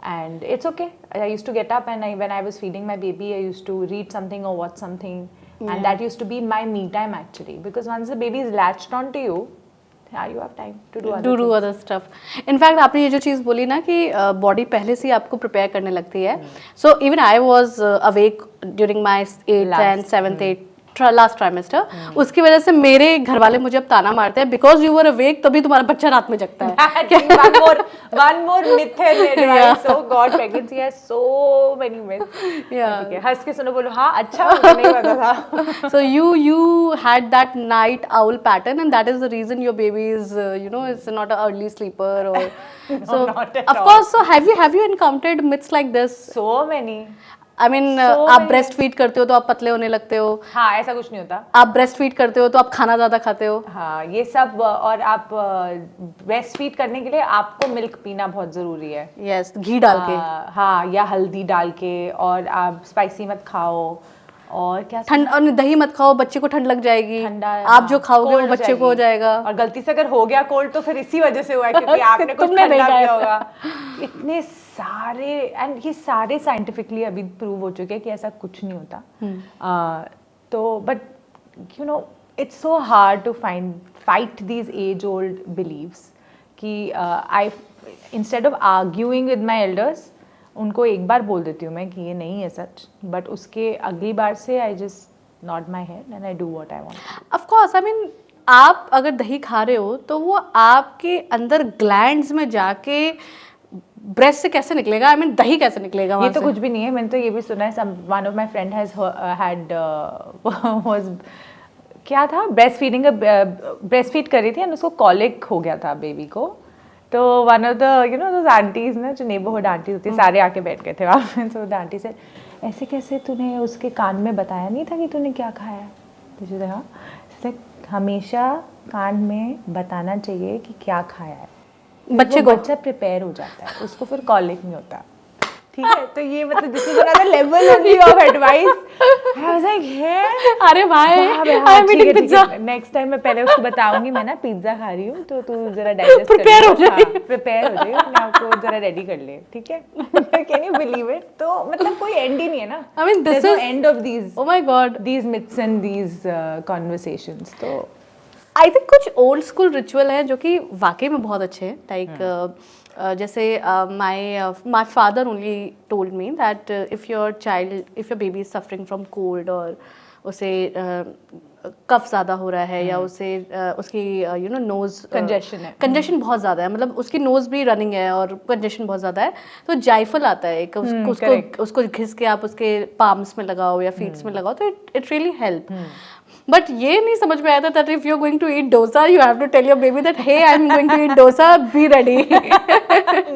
B: And it's okay. I used to get up, and when I was feeding my baby, I used to read something or watch something. And that used to be my me time actually, because once the baby is latched onto you, yeah, you have time to do other
A: to do
B: things.
A: other stuff. In fact, आपने ये जो चीज़ बोली ना कि body पहले से ही आपको prepare करने लगती है. So even I was awake during my 8th and 7th 8th last trimester. उसकी वजह से मेरे घर वाले मुझे अब ताना मारते हैं बिकॉज यू वर अवेक तभी तुम्हारा बच्चा रात में जगता है.
B: one more myth है right? So God, pregnancy has so many myths.
A: Yeah.
B: ठीक है, हंस के सुनो, बोलो हाँ अच्छा मुझे नहीं पता था.
A: So you had that night owl pattern and that is the reason your baby is is not an early sleeper or so.
B: not at
A: Of
B: all.
A: course, so have you encountered myths like this?
B: So many.
A: I mean,
B: So
A: आप
B: many.
A: Breast feed करते हो तो आप पतले होने लगते हो.
B: हाँ, ऐसा कुछ नहीं होता.
A: आप ब्रेस्ट फीड करते हो तो आप खाना ज्यादा खाते हो.
B: हाँ, ये सब. और आप ब्रेस्ट फीड करने के लिए आपको मिल्क पीना बहुत जरूरी है.
A: यस, घी डाल के.
B: हाँ, या हल्दी डाल के. और आप स्पाइसी मत खाओ. और क्या
A: ठंड और दही मत खाओ, बच्चे को ठंड लग जाएगी.
B: ठंडा.
A: आप जो खाओगे वो बच्चे को हो जाएगा.
B: और गलती से अगर हो गया कोल्ड तो फिर इसी वजह से हुआ है क्योंकि आपने कुछ
A: तुमने
B: ठंडा
A: नहीं
B: पिया
A: खाया
B: होगा. इतने सारे एंड ये सारे साइंटिफिकली अभी प्रूव हो चुके हैं कि ऐसा कुछ नहीं होता. तो but you know it's so hard to fight these age old believes कि I instead of arguing with my elders उनको एक बार बोल देती हूँ मैं कि ये नहीं है सच, बट उसके अगली बार से I just not my head and I do what I want.
A: Of course, I mean आप अगर दही खा रहे हो तो वो आपके अंदर ग्लैंड्स में जाके ब्रेस्ट से कैसे निकलेगा? आई मीन दही कैसे निकलेगा वहाँ
B: ये तो
A: से?
B: कुछ भी नहीं है. मैंने तो ये भी सुना है, one of my friend has had was क्या था, ब्रेस्ट फीड कर रही थी एंड उसको कॉलिक हो गया था बेबी को. तो one of the those aunties ना, जो नेबरहुड आंटीज होती है, सारे आके बैठ गए थे वहाँ पे. सो द आंटी से ऐसे कैसे तूने उसके कान में बताया नहीं था कि तूने क्या खाया? तो हाँ, हमेशा कान में बताना चाहिए कि क्या खाया है.
A: बच्चे को
B: बच्चा प्रिपेयर हो जाता है, उसको फिर कॉलिक नहीं होता. ठीक है, तो ये मतलब this is another level only of advice. I was like hey
A: अरे भाई, I am eating pizza.
B: Next time मैं पहले उसको बताऊंगी मैं ना पिज्जा खा रही हूँ तो तू जरा डाइजेस्ट
A: प्रिपेयर हो जाए.
B: प्रिपेयर हो जाए, अपने आप को जरा रेडी कर ले. ठीक है. Can you believe it? तो मतलब कोई एंड ही नहीं है ना.
A: I mean, this
B: There's no
A: is-
B: end of these
A: Oh my God.
B: these myths and these conversations. तो
A: आई थिंक कुछ ओल्ड स्कूल रिचुअल हैं जो कि वाकई में बहुत अच्छे हैं. लाइक जैसे my father only told me that if your baby is suffering from cold और उसे कफ ज़्यादा हो रहा है या उसे उसकी नोज कंजेशन बहुत ज़्यादा है, मतलब उसकी नोज भी रनिंग है और कंजेशन बहुत ज़्यादा है, तो जायफल आता है एक, उसको घिस के आप उसके पाम्स में लगाओ या फीट्स में लगाओ तो इट रियली हेल्प. बट ये नहीं समझ में आया था that if you are going to eat dosa you have to tell your baby that hey I am going to eat dosa, be ready.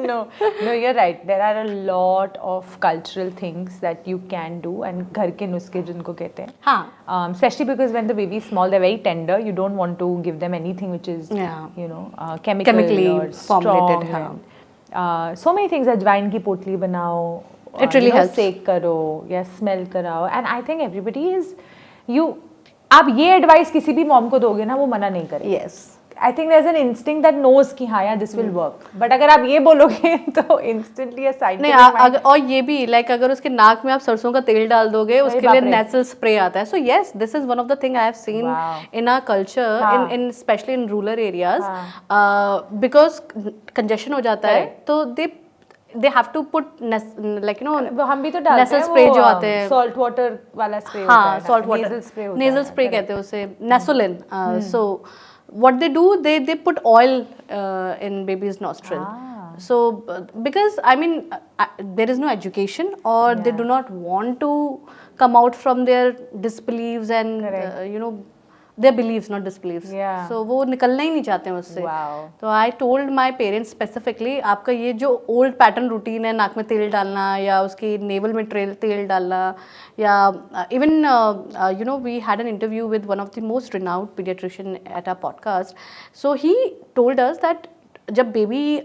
B: no, you're right. There are a lot of cultural things that you can do and घर के नुस्खे जिनको कहते हैं.
A: हाँ.
B: Especially because when the baby is small, they're very tender. You don't want to give them anything which is, chemically
A: formulated,
B: strong.
A: हाँ.
B: And, so many things. अजवाइन की पोटली बनाओ.
A: It really helps.
B: सेक करो या स्मेल कराओ. And I think everybody is आप ये एडवाइस किसी भी मॉम को दोगे ना वो मना नहीं करेगी.
A: Yes.
B: I think there's an instinct that knows कि हाँ यार this will work. But अगर आप ये बोलोगे तो instantly a scientific
A: नहीं, और ये भी लाइक अगर उसके नाक में आप सरसों का तेल डाल दोगे उसके लिए नेचुरल स्प्रे आता है. So yes, this is one of the thing I have seen in our culture in specially in rural areas because congestion हो जाता है तो they have to put like
B: हम भी तो डालते
A: nasal
B: हैं
A: spray जो आते हैं,
B: salt water वाला spray होता
A: हाँ,
B: है,
A: salt water nasal spray कहते हैं उसे, nasolin. So what they do, they put oil in baby's nostril. So because I mean there is no education or they do not want to come out from their disbeliefs and their beliefs, not disbeliefs. So वो निकलना ही नहीं चाहते हैं उससे. तो I told my parents specifically आपका ये जो old pattern routine है, नाक में तेल डालना या उसकी नेवल में तेल डालना या even we had an interview with one of the most renowned pediatrician at our podcast. So he told us that जब बेबी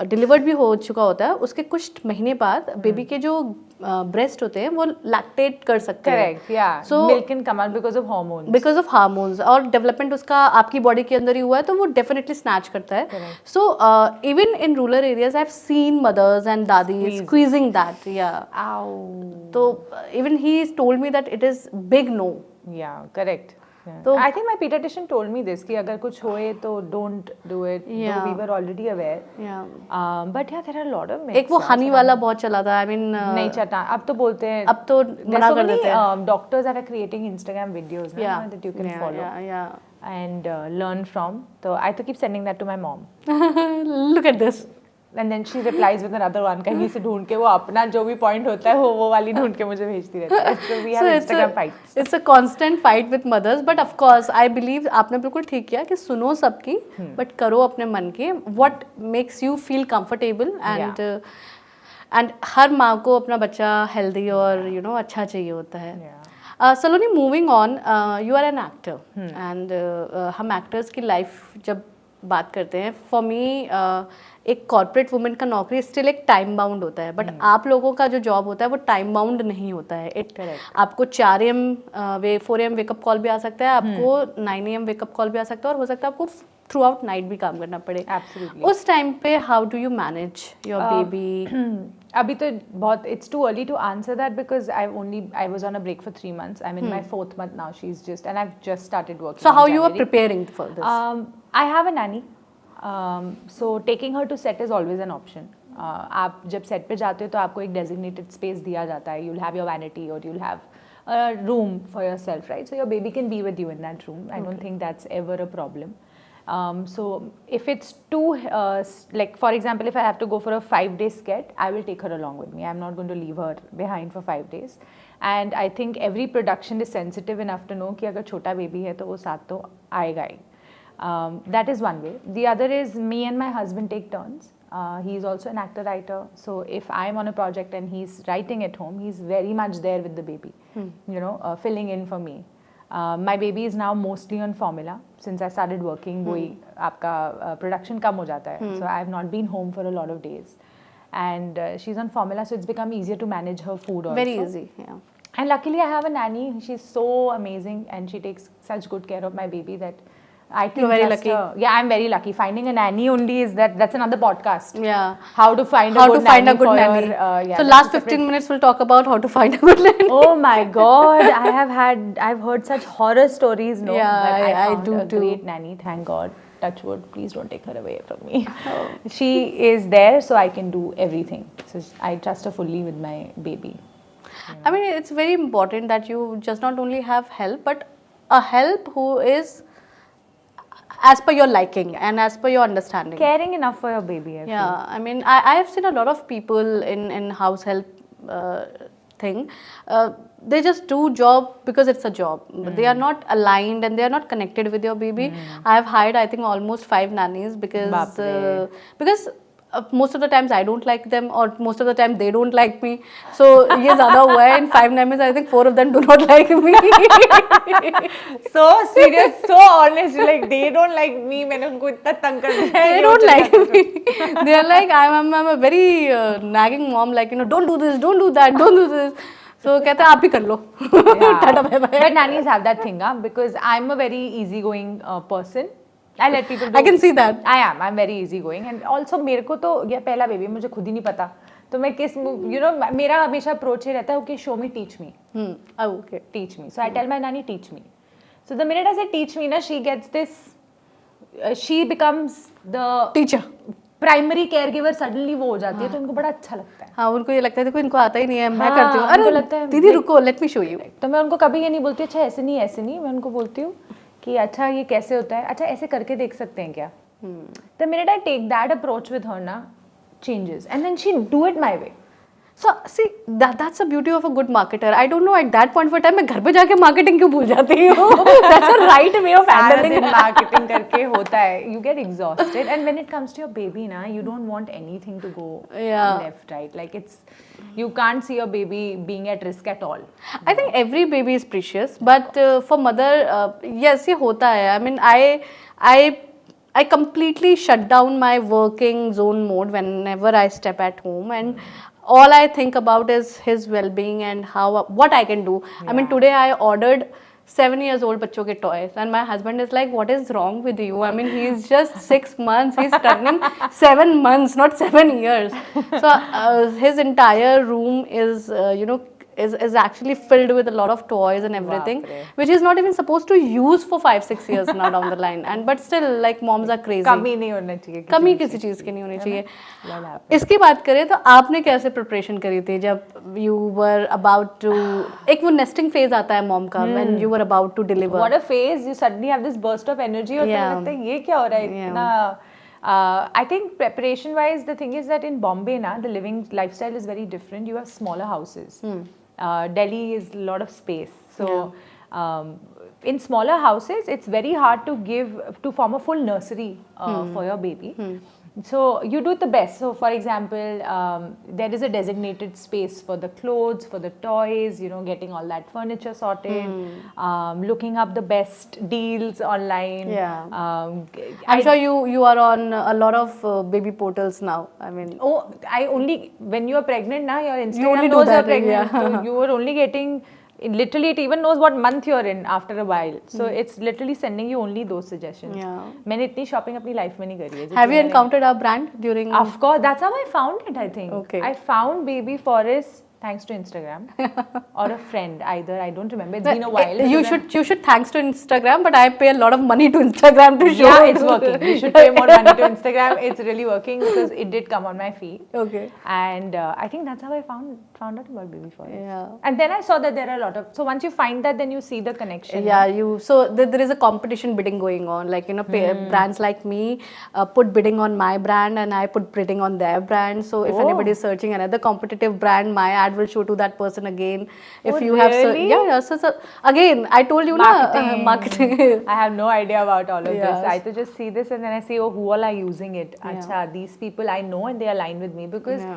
A: डिलीवर्ड भी हो चुका होता है उसके कुछ महीने बाद बेबी के जो ब्रेस्ट होते हैं वो लैक्टेट कर सकते हैं.
B: करेक्ट, या
A: So
B: milk can come out because of
A: hormones और डेवलपमेंट उसका आपकी बॉडी के अंदर ही हुआ है तो वो डेफिनेटली स्नैच करता है. So even in rural areas I have seen mothers and दादी स्क्वीजिंग दैट. या तो even he told me that it is big no.
B: Yeah correct.
A: तो
B: I think my pediatrician told me this कि अगर कुछ होए तो don't do it.
A: Yeah.
B: Though we were already aware.
A: yeah.
B: But yeah, there are a lot of myths.
A: एक वो
B: यार,
A: हनी वाला बहुत चला था, I mean
B: नहीं चटा अब तो बोलते हैं
A: अब तो मना कर देते हैं.
B: doctors that are creating Instagram videos ना,
A: Yeah.
B: that you can
A: Yeah,
B: follow
A: yeah.
B: and learn from. So I to keep sending that to my mom.
A: Look at this.
B: And then she replies with another one कहीं से ढूंढ के वो अपना जो भी point होता है वो वाली ढूंढ के मुझे भेजती रहती है. So we have Instagram fights.
A: It's a constant fight with mothers, but of course I believe आपने बिल्कुल ठीक किया कि सुनो सबकी, but करो अपने मन की. What makes you feel comfortable and हर माँ को अपना बच्चा healthy और अच्छा चाहिए होता है. Saloni, moving on, you are an actor and हम actors की life जब बात करते हैं, फॉर मी एक कॉर्पोरेट वुमेन का नौकरी स्टिल एक टाइम बाउंड होता है, बट आप लोगों का जो जॉब होता है वो टाइम बाउंड नहीं होता है. आपको 4 AM 4 AM वेकअप कॉल भी आ सकता है, आपको 9 AM वेकअप कॉल भी आ सकता है, और हो सकता है आपको थ्रू आउट नाइट भी काम करना पड़े. उस टाइम पे how do you manage your baby?
B: अभी तो बहुत it's too early to answer that because I was on a break for 3 months. I in my 4th month now. She's just and I've just started working.
A: So how you are preparing for this?
B: I have a nanny. So taking her to set is always an option. आप जब set पे जाते हो तो आपको एक designated space दिया जाता है. You'll have your vanity or you'll have a room for yourself, right? So your baby can be with you in that room. I don't think that's ever a problem. So if it's too, like for example, if I have to go for a 5-day skit, I will take her along with me. I'm not going to leave her behind for 5 days. And I think every production is sensitive enough to know कि अगर छोटा baby है तो वो साथ तो आएगा ही. That is one way. The other is me and my husband take turns. He's also an actor writer. So if I'm on a project and he's writing at home, he's very much there with the baby, filling in for me. My baby is now mostly on formula since I started working. वही आपका production कम हो जाता है. So I have not been home for a lot of days. And she's on formula, so it's become easier to manage her food also.
A: Very easy, yeah.
B: And luckily I have a nanny. She's so amazing and she takes such good care of my baby that I think
A: you're very lucky.
B: Yeah, I'm very lucky. Finding a nanny only is that's another podcast.
A: Yeah.
B: How to find a good nanny.
A: So last 15 minutes we'll talk about how to find a good nanny.
B: Oh my God, I've heard such horror stories. No,
A: Yeah,
B: but I
A: do
B: found a
A: too.
B: great nanny. Thank God. Touch wood. Please don't take her away from me. She is there, so I can do everything. So I trust her fully with my baby.
A: I mean, it's very important that you just not only have help, but a help who is as per your liking and as per your understanding.
B: Caring enough for your baby. I
A: Yeah, I mean, I have seen a lot of people in house help thing. They just do job because it's a job. They are not aligned and they are not connected with your baby. I have hired, I think, almost 5 nannies because most of the times I don't like them, or most of the time they don't like me. So ये ज़्यादा हुआ है. In 5 nannies, I think 4 of them do not like me.
B: So serious, so honest. Like they don't like me. मैंने उनको इतना तंग कर दिया.
A: They don't like me. They are like I'm a very nagging mom. Like don't do this, don't do that, don't do this. So कहते हैं आप ही कर लो. Tata bye bye.
B: But nannies have that thing, because I'm a very easygoing person. I let people do.
A: I can see that.
B: I am. I'm very easygoing and also मेरे को तो ये पहला baby मुझे खुद ही नहीं पता. तो मैं किस मेरा हमेशा अप्रोच ही रहता है कि show me, teach me.
A: Okay.
B: Teach me. So I tell my nanny, teach me. So the minute I say teach me, na, she gets this. She becomes the
A: Teacher.
B: Primary care giver. Suddenly वो हो जाती है तो उनको बड़ा अच्छा लगता है.
A: हाँ, उनको ये लगता है देखो इनको आता ही नहीं है, मैं करती हूँ.
B: उनको लगता है
A: दीदी रुको, लेट मी शो यू.
B: तो मैं उनको कभी ये नहीं बोलती अच्छा ऐसे नहीं. मैं उनको बोलती हूँ कि अच्छा ये कैसे होता है, अच्छा ऐसे करके देख सकते हैं क्या. The minute I take that approach with her, na, changes, and then she do it my way.
A: So see, that's the beauty of a good marketer. I don't know at that point for time मैं घर पे जाके marketing क्यों भूल जाती हूँ. That's a right way of handling it.
B: Marketing करके होता है. You get exhausted, and when it comes to your baby, na, you don't want anything to go left, right. Like you can't see your baby being at risk at all.
A: I think every baby is precious, but for mother, yes, ये होता है. I mean, I completely shut down my working zone mode whenever I step at home, and all I think about is his well-being and what I can do. I mean, today I ordered 7 years old बच्चों के toys, and my husband is like, what is wrong with you? I mean, he's just 6 months. He's turning 7 months, not 7 years. So his entire room is is actually filled with a lot of toys and everything,
B: Baap re.
A: which is not even supposed to use for 5-6 years now down the line. And but still, like moms are crazy.
B: कमी नहीं होना चाहिए
A: कमी किसी चीज़ की नहीं होनी चाहिए.
B: That happens.
A: इसकी बात करें तो आपने कैसे प्रिपरेशन करी थी जब यू वर अबाउट टू, एक वो नेस्टिंग फेज आता है मॉम का, when you were about to deliver.
B: What a phase! You suddenly have this burst of energy और
A: Yeah.
B: लगता है ये क्या हो रहा है इतना. I think preparation wise, the thing is that in Bombay na, the living lifestyle is very different. You have smaller houses. Delhi is a lot of space. So in smaller houses, it's very hard to form a full nursery for your baby. So you do it the best. So for example, there is a designated space for the clothes, for the toys, you know, getting all that furniture sorted, looking up the best deals online.
A: Yeah.
B: I
A: I'm sure you are on a lot of baby portals now. I mean,
B: when you are pregnant now, your
A: only
B: Instagram
A: do
B: knows you're
A: that,
B: pregnant.
A: yeah.
B: So you are only getting, literally it even knows what month you're in after a while. So it's literally sending you only those suggestions.
A: Yeah.
B: मैंने इतनी shopping अपनी life में नहीं करी है.
A: have
B: जितनी
A: you
B: मैंने-
A: encountered our brand during?
B: Of course, that's how I found it, I think.
A: Okay.
B: I found Baby Forest thanks to Instagram or a friend either. I don't remember. It's been a while.
A: You
B: because
A: should thanks to Instagram, but I pay a lot of money to Instagram to show.
B: yeah, it's working. You should pay more money to Instagram. It's really working because it did come on my feed.
A: Okay.
B: And I think that's how I found out about Baby Forest.
A: Yeah.
B: And then I saw that there are a lot of. So once you find that, then you see the connection.
A: Yeah, so there is a competition bidding going on. Like, you know, brands like me put bidding on my brand, and I put bidding on their brand. So if anybody is searching another competitive brand, my ad will show to that person again. If
B: Oh,
A: you have
B: really?
A: yeah. So again, I told you
B: Marketing.
A: marketing.
B: I have no idea about all of
A: Yes.
B: this. I to just see this and then I say, oh, who all are using it? Acha, these people I know and they align with me because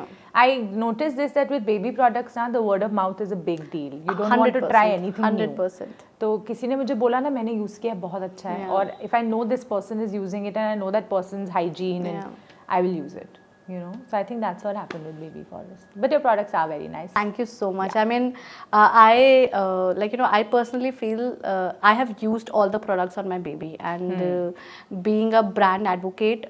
B: I noticed this that with baby products now, the word of mouth is a big deal. You don't want to try anything
A: 100%.
B: new. तो किसी ने मुझे बोला ना मैंने use किया बहुत अच्छा है और if I know this person is using it and I know that person's hygiene and I will use it. You know, so I think that's what happened with Baby Forest. But your products are very nice.
A: Thank you so much. I mean, I personally feel I have used all the products on my baby, and being a brand advocate,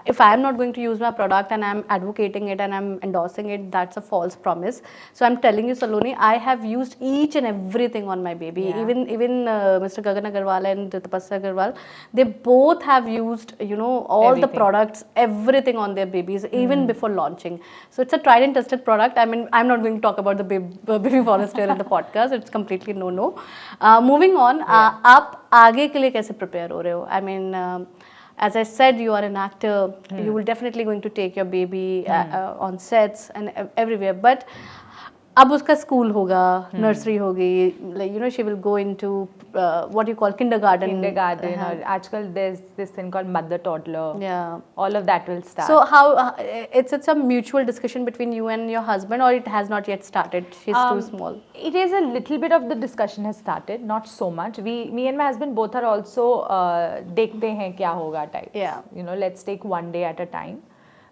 A: if I am not going to use my product and I'm advocating it and I'm endorsing it, that's a false promise. So I'm telling you, Saloni, I have used each and everything on my baby.
B: Yeah.
A: Even Mr. Gagan Agarwal and Tapasya Agarwal, they both have used, you know, all the products, everything on their babies, even before launching. So it's a tried and tested product. I mean, I'm not going to talk about the Baby Forest here in the podcast. It's completely no. Moving on, आप आगे के लिए कैसे prepare हो रहे हो? I mean, as I said, you are an actor. You will definitely going to take your baby on sets and everywhere. But अब उसका स्कूल होगा, नर्सरी होगी, like you know, she will go into what you call kindergarten.
B: Kindergarten or आजकल there's this thing called mother toddler.
A: Yeah.
B: All of that will start.
A: So how it's a mutual discussion between you and your husband, or it has not yet started? She's too small.
B: It is a little bit of the discussion has started, not so much. Me and my husband both are also देखते हैं क्या होगा types.
A: Yeah.
B: You know, let's take one day at a time.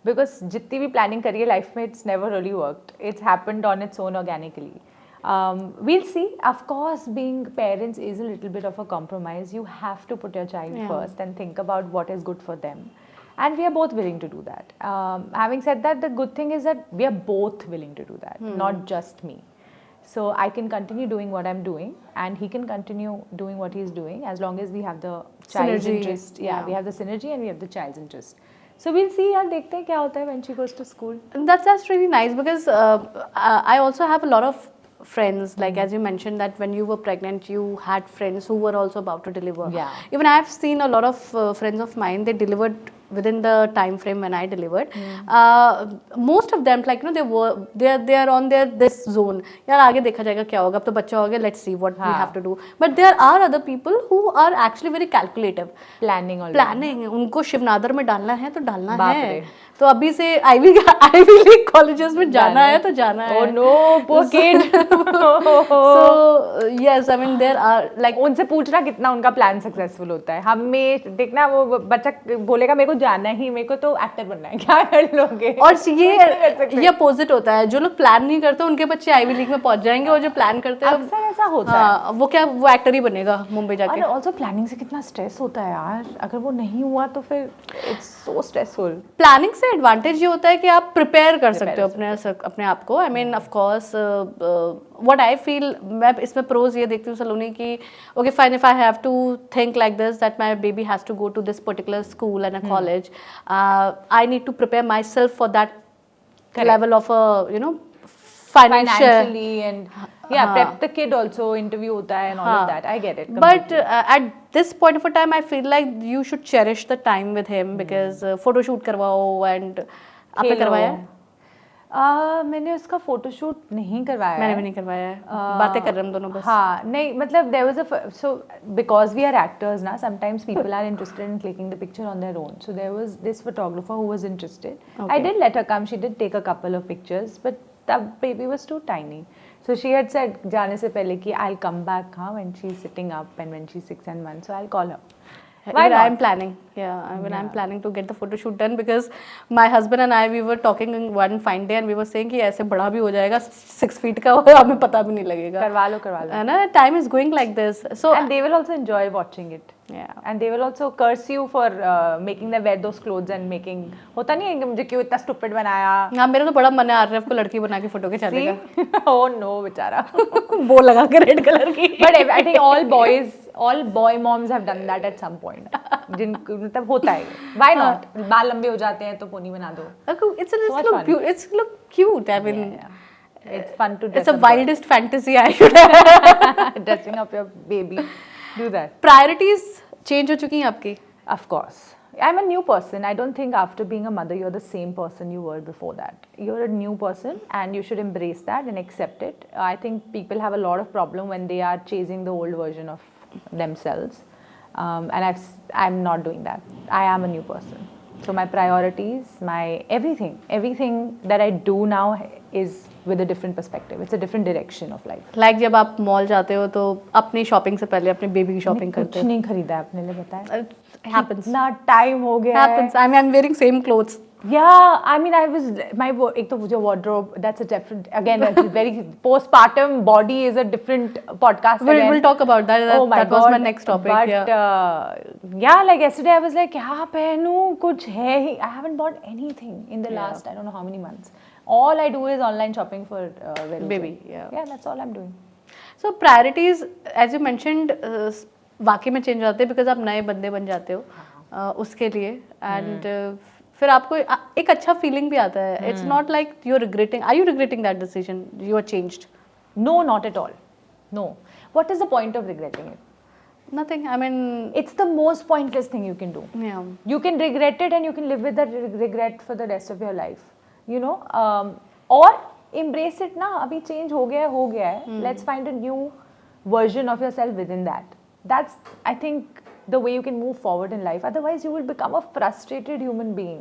B: Because जितनी भी planning करी है life में, it's never really worked. It's happened on its own organically. We'll see. Of course, being parents is a little bit of a compromise. You have to put your child first and think about what is good for them. And we are both willing to do that. Having said that, the good thing is that we are both willing to do that, not just me. So I can continue doing what I'm doing, and he can continue doing what he's doing as long as we have the child's
A: Synergy.
B: interest. Yeah, we have the synergy and we have the child's interest. So we'll see. यार देखते हैं क्या होता है when she goes to school.
A: And that's really nice because I also have a lot of friends, like as you mentioned that when you were pregnant you had friends who were also about to deliver.
B: Yeah.
A: Even I have seen a lot of friends of mine, they delivered within the time frame when I delivered. Most of them, like you know, they are on their this zone. यार आगे देखा जाएगा क्या होगा, अब तो बच्चा हो गया, let's see what we have to do. But there are other people who are actually very calculative.
B: Planning already.
A: Planning, उनको शिवनादर में डालना है तो डालना
B: बाप
A: है.
B: रे.
A: तो अभी से आईवी लीग कॉलेजेस में जाना है तो जाना है.
B: Oh no, poor kid.
A: So yes, I mean there are like
B: उनसे पूछना कितना उनका प्लान सक्सेसफुल होता है. हमें देखना वो बच्चा बोलेगा मेरे को जाना ही, मेरे को तो एक्टर बनना है, क्या कर लोगे?
A: और
B: कुछ नहीं कर सकते।
A: ये अपोजिट होता है, जो लोग प्लान नहीं करते उनके बच्चे आईवी लीग में पहुंच जाएंगे, और जो प्लान करते हैं
B: अक्सर ऐसा होता है।
A: हाँ, वो एक्टर ही बनेगा मुंबई जाके।
B: और ऑल्सो प्लानिंग से कितना स्ट्रेस होता है यार, अगर वो नहीं हुआ तो फिर इट्स सो स्ट्रेसफुल।
A: प्लानिंग से एडवांटेज ये होता है कि आप प्रिपेयर कर सकते हो अपने आप को। I mean of course what I feel, मैं इसमें प्रोज ये देखती हूँ सलोनी की, okay fine, if I have to think like this that my baby has to go to this particular school and a college, I need to prepare myself for that level of you know
B: Financially and prep the kid also, interview hota hai and all of that. I get it completely.
A: But at this point of a time, I feel like you should cherish the time with him because photo shoot करवाओ and आपने करवाया है?
B: मैंने उसका photoshoot नहीं करवाया
A: मैंने
B: है।
A: भी नहीं करवाया है, बातें कर रहे हम दोनों बस।
B: हाँ नहीं, मतलब there was a so because we are actors ना, sometimes people are interested in clicking the picture on their own. So there was this photographer who was interested. I did let her come. She did take a couple of pictures, but the baby was too tiny. So she had said जाने से पहले कि I'll come back when she's sitting up and when she's 6 and 1. So I'll call her. Why
A: Even
B: not?
A: I'm planning, I'm planning to get the photo shoot done because my husband and I, we were talking one fine day and we were saying कि ऐसे बड़ा भी हो जाएगा 6 feet का, हमें पता भी नहीं लगेगा।
B: करवा लो
A: है ना, time is going like this. So
B: and they will also enjoy watching it.
A: Yeah.
B: And they will also curse you for making them wear those clothes and making, होता नहीं है कि मुझे क्यों इतना stupid बनाया।
A: हाँ, मेरा तो बड़ा मन है आरएफ को लड़की बना के फोटो खिंचाने का।
B: Oh no बेचारा।
A: वो लगा के रेड कलर की।
B: But I think all boy moms have done that at some point. जिनको मतलब होता है। Why not? बाल लंबे हो जाते हैं तो पोनी बना दो।
A: It's look cute. I mean,
B: it's fun to dress
A: it's a
B: up your-
A: wildest fantasy I should have.
B: dressing up your baby. Do that.
A: Priorities change हो चुकी हैं आपकी?
B: Of course. I'm a new person. I don't think after being a mother, you're the same person you were before that. You're a new person and you should embrace that and accept it. I think people have a lot of problem when they are chasing the old version of themselves. And I'm not doing that. I am a new person. So my priorities, my everything that I do now is with a different perspective. It's a different direction of life.
A: Like जब आप mall जाते हो तो अपनी shopping से पहले अपने baby की शॉपिंग करते
B: कुछ
A: हो?
B: नहीं खरीदा अपने लिए, बताया।
A: Happens.
B: इतना टाइम हो गया है।
A: Happens. I mean, I'm wearing same clothes.
B: Yeah, I mean, एक तो मुझे wardrobe, that's a different, again, a very postpartum body is a different podcast again.
A: We'll talk about that.
B: Oh my
A: That was
B: God.
A: my next topic.
B: But yeah, like yesterday I was like, क्या पहनूं, कुछ है ही. I haven't bought anything in the last, I don't know how many months. All I do is online shopping for Veru.
A: Baby, yeah.
B: Yeah, that's all I'm doing.
A: So priorities, as you mentioned, वाकई में change होते हैं because आप नए बंदे बन जाते हो उसके लिए, and फिर आपको एक अच्छा फीलिंग भी आता है. It's not like you're regretting. Are you regretting that decision? You are changed?
B: No, not at all. No. What is the point of regretting it?
A: Nothing. I mean,
B: It's the most pointless thing you can do.
A: yeah.
B: You can regret it and you can live with that regret for the rest of your life. You know, or embrace it ना, अभी change हो गया है. Let's find a new version of yourself within that. That's, I think, the way you can move forward in life. Otherwise, you will become a frustrated human being.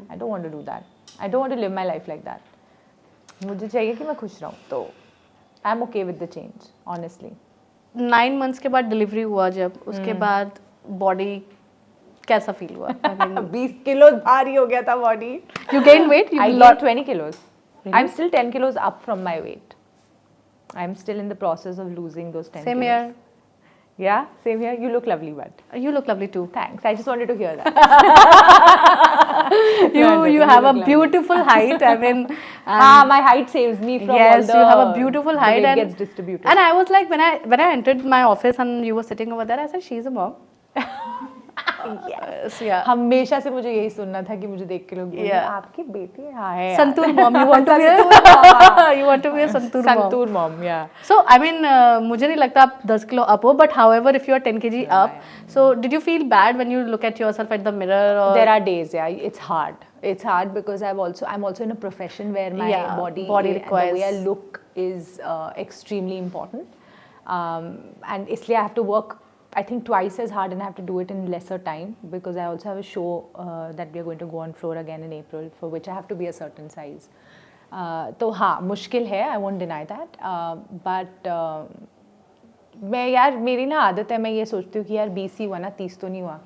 B: I don't want to do that. I don't want to live my life like that. मुझे चाहिए कि मैं खुश रहूँ. तो I'm okay with the change, honestly.
A: 9 months के बाद delivery हुआ जब, उसके बाद बॉडी कैसा फील हुआ? I mean,
B: 20 kilos भारी हो गया था body.
A: you gained weight? You
B: I
A: lost
B: gained 20 kilos. I'm still 10 kilos up from my weight. I'm still in the process of losing those 10
A: Same
B: kilos.
A: here.
B: Yeah, same here. You look lovely, but
A: You look lovely too.
B: thanks. I just wanted to hear that.
A: You have a beautiful height. I mean,
B: My height saves me from all
A: yes,
B: the
A: you have a beautiful height,
B: the weight
A: and
B: gets distributed.
A: And I was like, when I entered my office and you were sitting over there, I said, she's a mom. Yes, yeah.
B: हमेशा से मुझे यही सुनना था कि मुझे देख के लोग बोले,
A: Yeah.
B: आपकी बेटी है यार."
A: Santoor mom, you want to be you want to be a santoor mom.
B: Santoor mom, yeah.
A: So I mean, मुझे नहीं लगता आप 10 किलो up हो, but however, if you are 10 kg up, so did you feel bad when you look at yourself at the mirror? Or
B: There are days, yeah. It's hard. It's hard because I'm also in a profession where my
A: Yeah,
B: body
A: body
B: and
A: requires-
B: the way I look is extremely important. And isliye I have to work, I think, twice as hard and I have to do it in lesser time because I also have a show that we are going to go on floor again in April, for which I have to be a certain size. तो हाँ, मुश्किल है, I won't deny that. But मैं यार, मेरी ना आदत है, मैं ये सोचती हूँ कि यार 20 ही हुआ ना, 30 तो नहीं हुआ.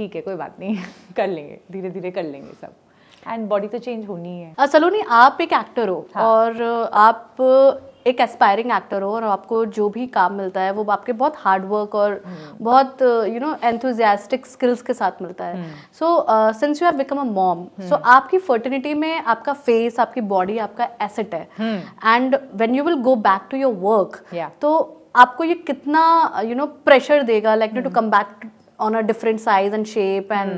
B: ठीक है कोई बात नहीं कर लेंगे, धीरे धीरे कर लेंगे सब, एंड बॉडी तो चेंज होनी है.
A: सलोनी, आप एक एक्टर हो.
B: हाँ.
A: और आप एक एस्पायरिंग एक्टर हो, और आपको जो भी काम मिलता है वो आपके बहुत हार्ड वर्क और बहुत एंथुजियास्टिक स्किल्स के साथ मिलता है. So since you have become a mom, so आपकी फर्टिनिटी में आपका फेस, आपकी बॉडी आपका एसेट है, and when you will go back to your work, तो आपको ये कितना प्रेशर देगा, like to come back on a different size and shape, and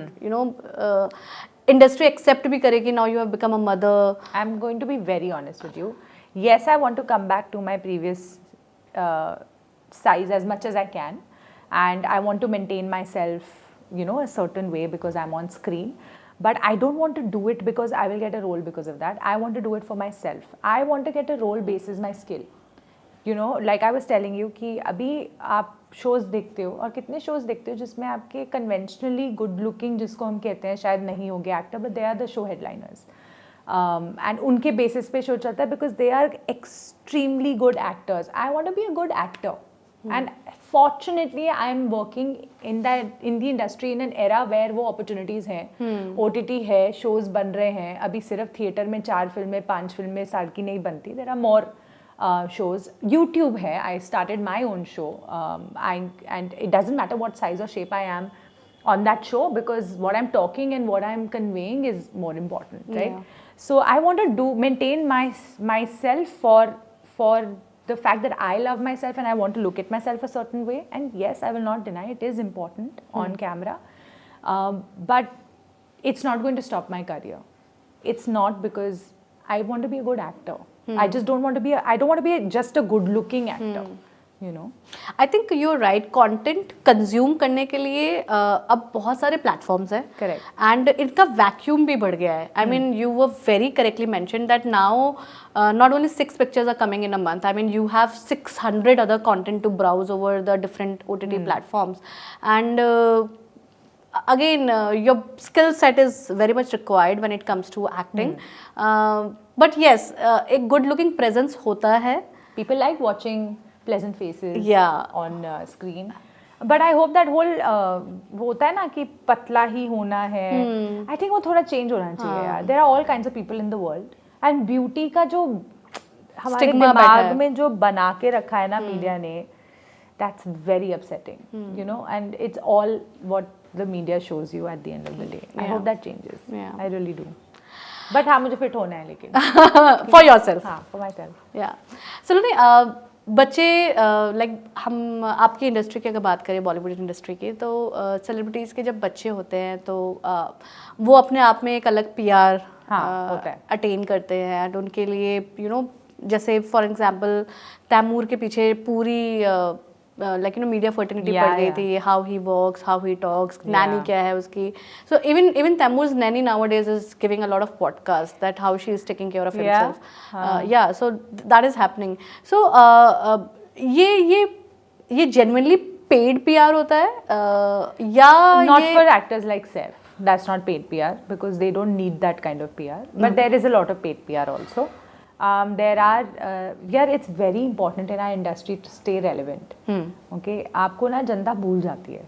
A: industry accept भी करेगी now you have become a mother.
B: I am going to be very honest with you. Yes, I want to come back to my previous size as much as I can, and I want to maintain myself, a certain way because I'm on screen. But I don't want to do it because I will get a role because of that. I want to do it for myself. I want to get a role basis my skill. Like I was telling you कि अभी आप shows देखते हो, और कितने shows देखते हो जिसमें आपके conventionally good looking, जिसको हम कहते हैं, शायद नहीं होंगे actor, but they are the show headliners. And उनके basis पे show चलता है because they are extremely good actors. I want to be a good actor. And fortunately I am working in the industry in an era where वो opportunities हैं, OTT है, shows बन रहे हैं. अभी सिर्फ theatre में 4 फिल्में 5 फिल्में साल की नहीं बनती. There are more shows. YouTube है. I started my own show, and it doesn't matter what size or shape I am on that show, because what I'm talking and what I'm conveying is more important, right?
A: Yeah.
B: So I want to maintain myself for the fact that I love myself and I want to look at myself a certain way. And yes, I will not deny it is important on camera, but it's not going to stop my career. It's not, because I want to be a good actor. I just don't want to be. I don't want to be just a good-looking actor.
A: I think you are right. Content consume करने के लिए अब बहुत सारे platforms हैं.
B: Correct.
A: And इनका vacuum भी बढ़ गया है. I mean you were very correctly mention that now not only 6 pictures are coming in a month. I mean, you have 600 other content to browse over the different OTT platforms. And again, your skill set is very much required when it comes to acting. But yes, एक good looking presence होता है.
B: People like watching pleasant faces on screen. But I hope that whole होता है ना कि पतला ही होना है, I think वो थोड़ा change होना चाहिए यार. There are all kinds of people in the world, and beauty का जो हमारे दिमाग में जो बना के रखा है ना मीडिया ने, that's very upsetting, and it's all what the media shows you at the end of the day. I hope that changes. I really do. But हाँ, मुझे fit होना है लेकिन.
A: For yourself.
B: हाँ, for myself.
A: Yeah. So बच्चे like हम आपकी industry की अगर बात करें, बॉलीवुड इंडस्ट्री की, तो सेलिब्रिटीज़ के जब बच्चे होते हैं तो वो अपने आप में एक अलग पीआर अटेन करते हैं. एंड उनके लिए जैसे फॉर एग्जांपल तैमूर के पीछे पूरी लाइक मीडिया फर्टिनिटी पड़ गई थी. How he walks, how he talks, nanny क्या है उसकी. So even Taimur's nanny nowadays is giving a lot of podcast that how she is taking care of himself. Yeah so that is happening. So ये genuinely paid PR होता है या
B: not for actors like Saif. That's not paid PR because they don't need that kind of PR. But there is a lot of paid PR also. There are, it's very important in our industry to stay relevant. Okay, आपको ना जनता भूल जाती है.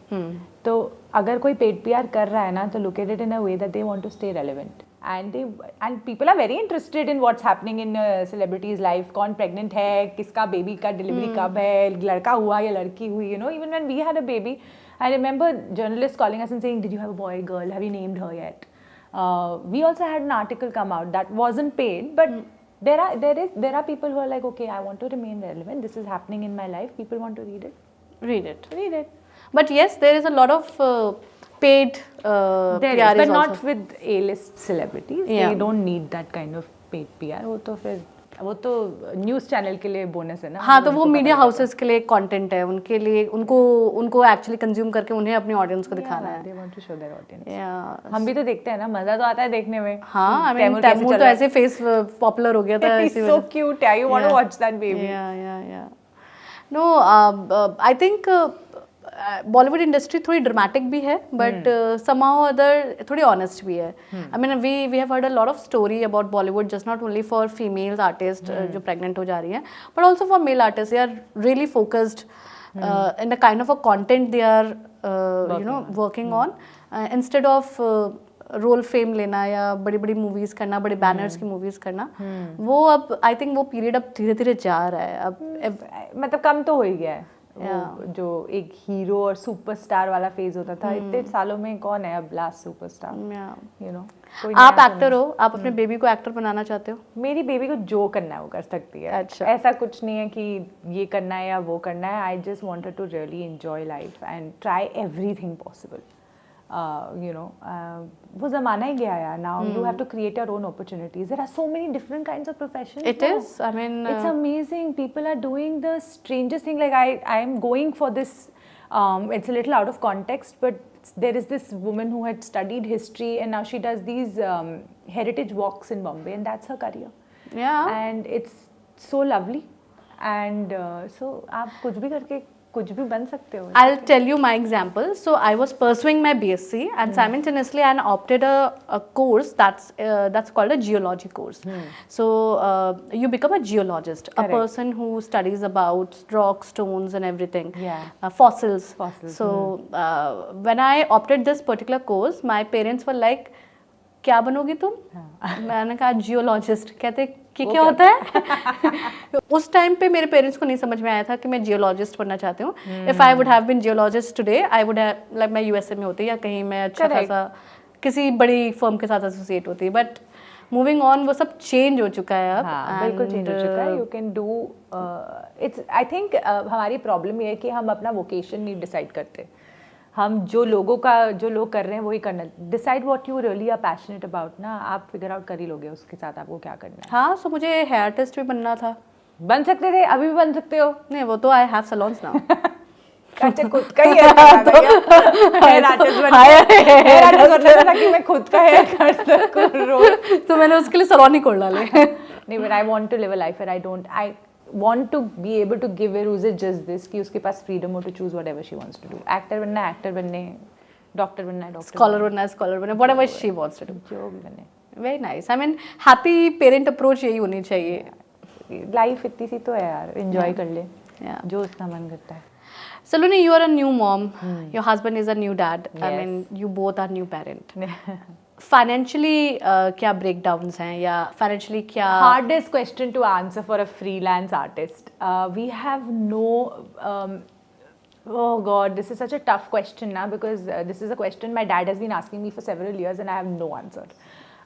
B: तो अगर कोई paid PR कर रहा है ना, तो look at it in a way that they want to stay relevant. And people are very interested in what's happening in celebrities' life. कौन pregnant है, किसका baby का delivery कब है, लड़का हुआ या लड़की हुई. Even when we had a baby, I remember journalists calling us and saying, "Did you have a boy, girl? Have you named her yet?" We also had an article come out that wasn't paid, but there are people who are like, okay, I want to remain relevant. This is happening in my life. People want to read it.
A: But yes, there is a lot of paid
B: there
A: PR
B: is, but
A: also.
B: not with A-list celebrities. They don't need that kind of paid PR. वो तो news channel के लिए bonus है ना.
A: हाँ, तो वो media houses के लिए कंटेंट है. उनके लिए उनको एक्चुअली कंज्यूम करके उन्हें अपनी ऑडियंस को दिखाना है.
B: They want to show their audience. हम भी तो देखते हैं ना, मजा तो आता है देखने में.
A: हाँ, I mean तैमूर तो ऐसे फेस पॉपुलर हो गया था.
B: He's so cute. You want to watch that baby.
A: Yeah. No, I think Bollywood industry थोड़ी ड्रामेटिक भी है, बट somehow अदर थोड़ी ऑनेस्ट भी है. I mean we have heard a lot of story about Bollywood, just not only for female artist जो pregnant हो जा रही हैं, but also for male artist. They are really focused in the kind of a content they are working on instead of role fame लेना या बड़ी बड़ी movies करना, बड़े बैनर्स की मूवीज करना, वो अब आई थिंक वो पीरियड अब धीरे धीरे जा रहा है। अब
B: मतलब कम तो हो ही गया है। वो जो एक हीरो और सुपरस्टार वाला फेज होता था, इतने सालों में कौन है अब लास्ट सुपरस्टार, यू नो।
A: आप एक्टर हो, आप अपने बेबी को एक्टर बनाना चाहते हो?
B: मेरी बेबी को जो करना है वो कर सकती है।
A: अच्छा।
B: ऐसा कुछ नहीं है कि ये करना है या वो करना है। I just wanted to really enjoy life and try everything possible. वो ज़माना ही गया यार। Now you have to create your own opportunities. There are so many different kinds of professions.
A: It is. I mean,
B: it's amazing. People are doing the strangest thing. Like I am going for this. It's a little out of context, but there is this woman who had studied history and now she does these heritage walks in Bombay, and that's her career.
A: yeah.
B: And it's so lovely. And so आप कुछ भी करके कुछ भी बन सकते हो।
A: I'll tell you my example. So I was pursuing my BSc and simultaneously I opted a course that's called a geology course. So you become a geologist, a
B: Correct.
A: person who studies about rocks, stones and everything.
B: Yeah.
A: Fossils.
B: Fossils,
A: So when I opted this particular course, my parents were like, क्या बनोगी तुम? मैंने कहा geologist. कहते कि क्या होता है? उस टाइम पे मेरे पेरेंट्स को नहीं समझ में आया था कि मैं जियोलॉजिस्ट बनना चाहती हूँ। If I would have been geologist today, I would have like मैं यूएसए में होती या कहीं मैं अच्छा खासा किसी बड़ी फर्म के साथ एसोसिएट होती, बट मूविंग ऑन वो सब चेंज हो चुका है अब।
B: हाँ, बिल्कुल चेंज हो चुका है। You can do it's I think हमारी प्रॉब्लम ये है कि हम अपना वोकेशन नहीं डिसाइड करते। हम जो लोग कर रहे हैं वही करना। Decide what you really are passionate about ना, आप फिगर आउट कर ही लोगे उसके साथ आपको क्या करना है।
A: हाँ, सो मुझे हेयर आर्टिस्ट भी बनना था।
B: बन सकते थे, अभी भी बन सकते हो।
A: नहीं, वो तो आई हैव सैलून्स नाउ।
B: अच्छा, खुद का ही हेयर आर्टिस्ट बनना था कि मैं खुद का हेयर कर सकूं रोज।
A: तो मैंने उसके लिए सैलून ही खोल डाले।
B: नहीं, but I want to live a life where I want to be able to give her who's just this कि उसके पास freedom हो to choose whatever she wants to do. Actor बनना है एक्टर बनने, डॉक्टर बनना है डॉक्टर,
A: स्कॉलर बनना है स्कॉलर बनना, whatever she wants to do.
B: जो भी बने।
A: Very nice. I mean, happy parent approach यही होनी चाहिए।
B: लाइफ इतनी सी तो है यार, एंजॉय कर ले
A: Yeah.
B: जो उसका मन करता है।
A: Saloni, you are a new mom. Your husband is a new dad. I
B: Yes.
A: mean, you both are new parent. Financially क्या breakdowns हैं या financially क्या?
B: Hardest question to answer for a freelance artist. We have no. Oh God, this is such a tough question now because this is a question my dad has been asking me for several years and I have no answer.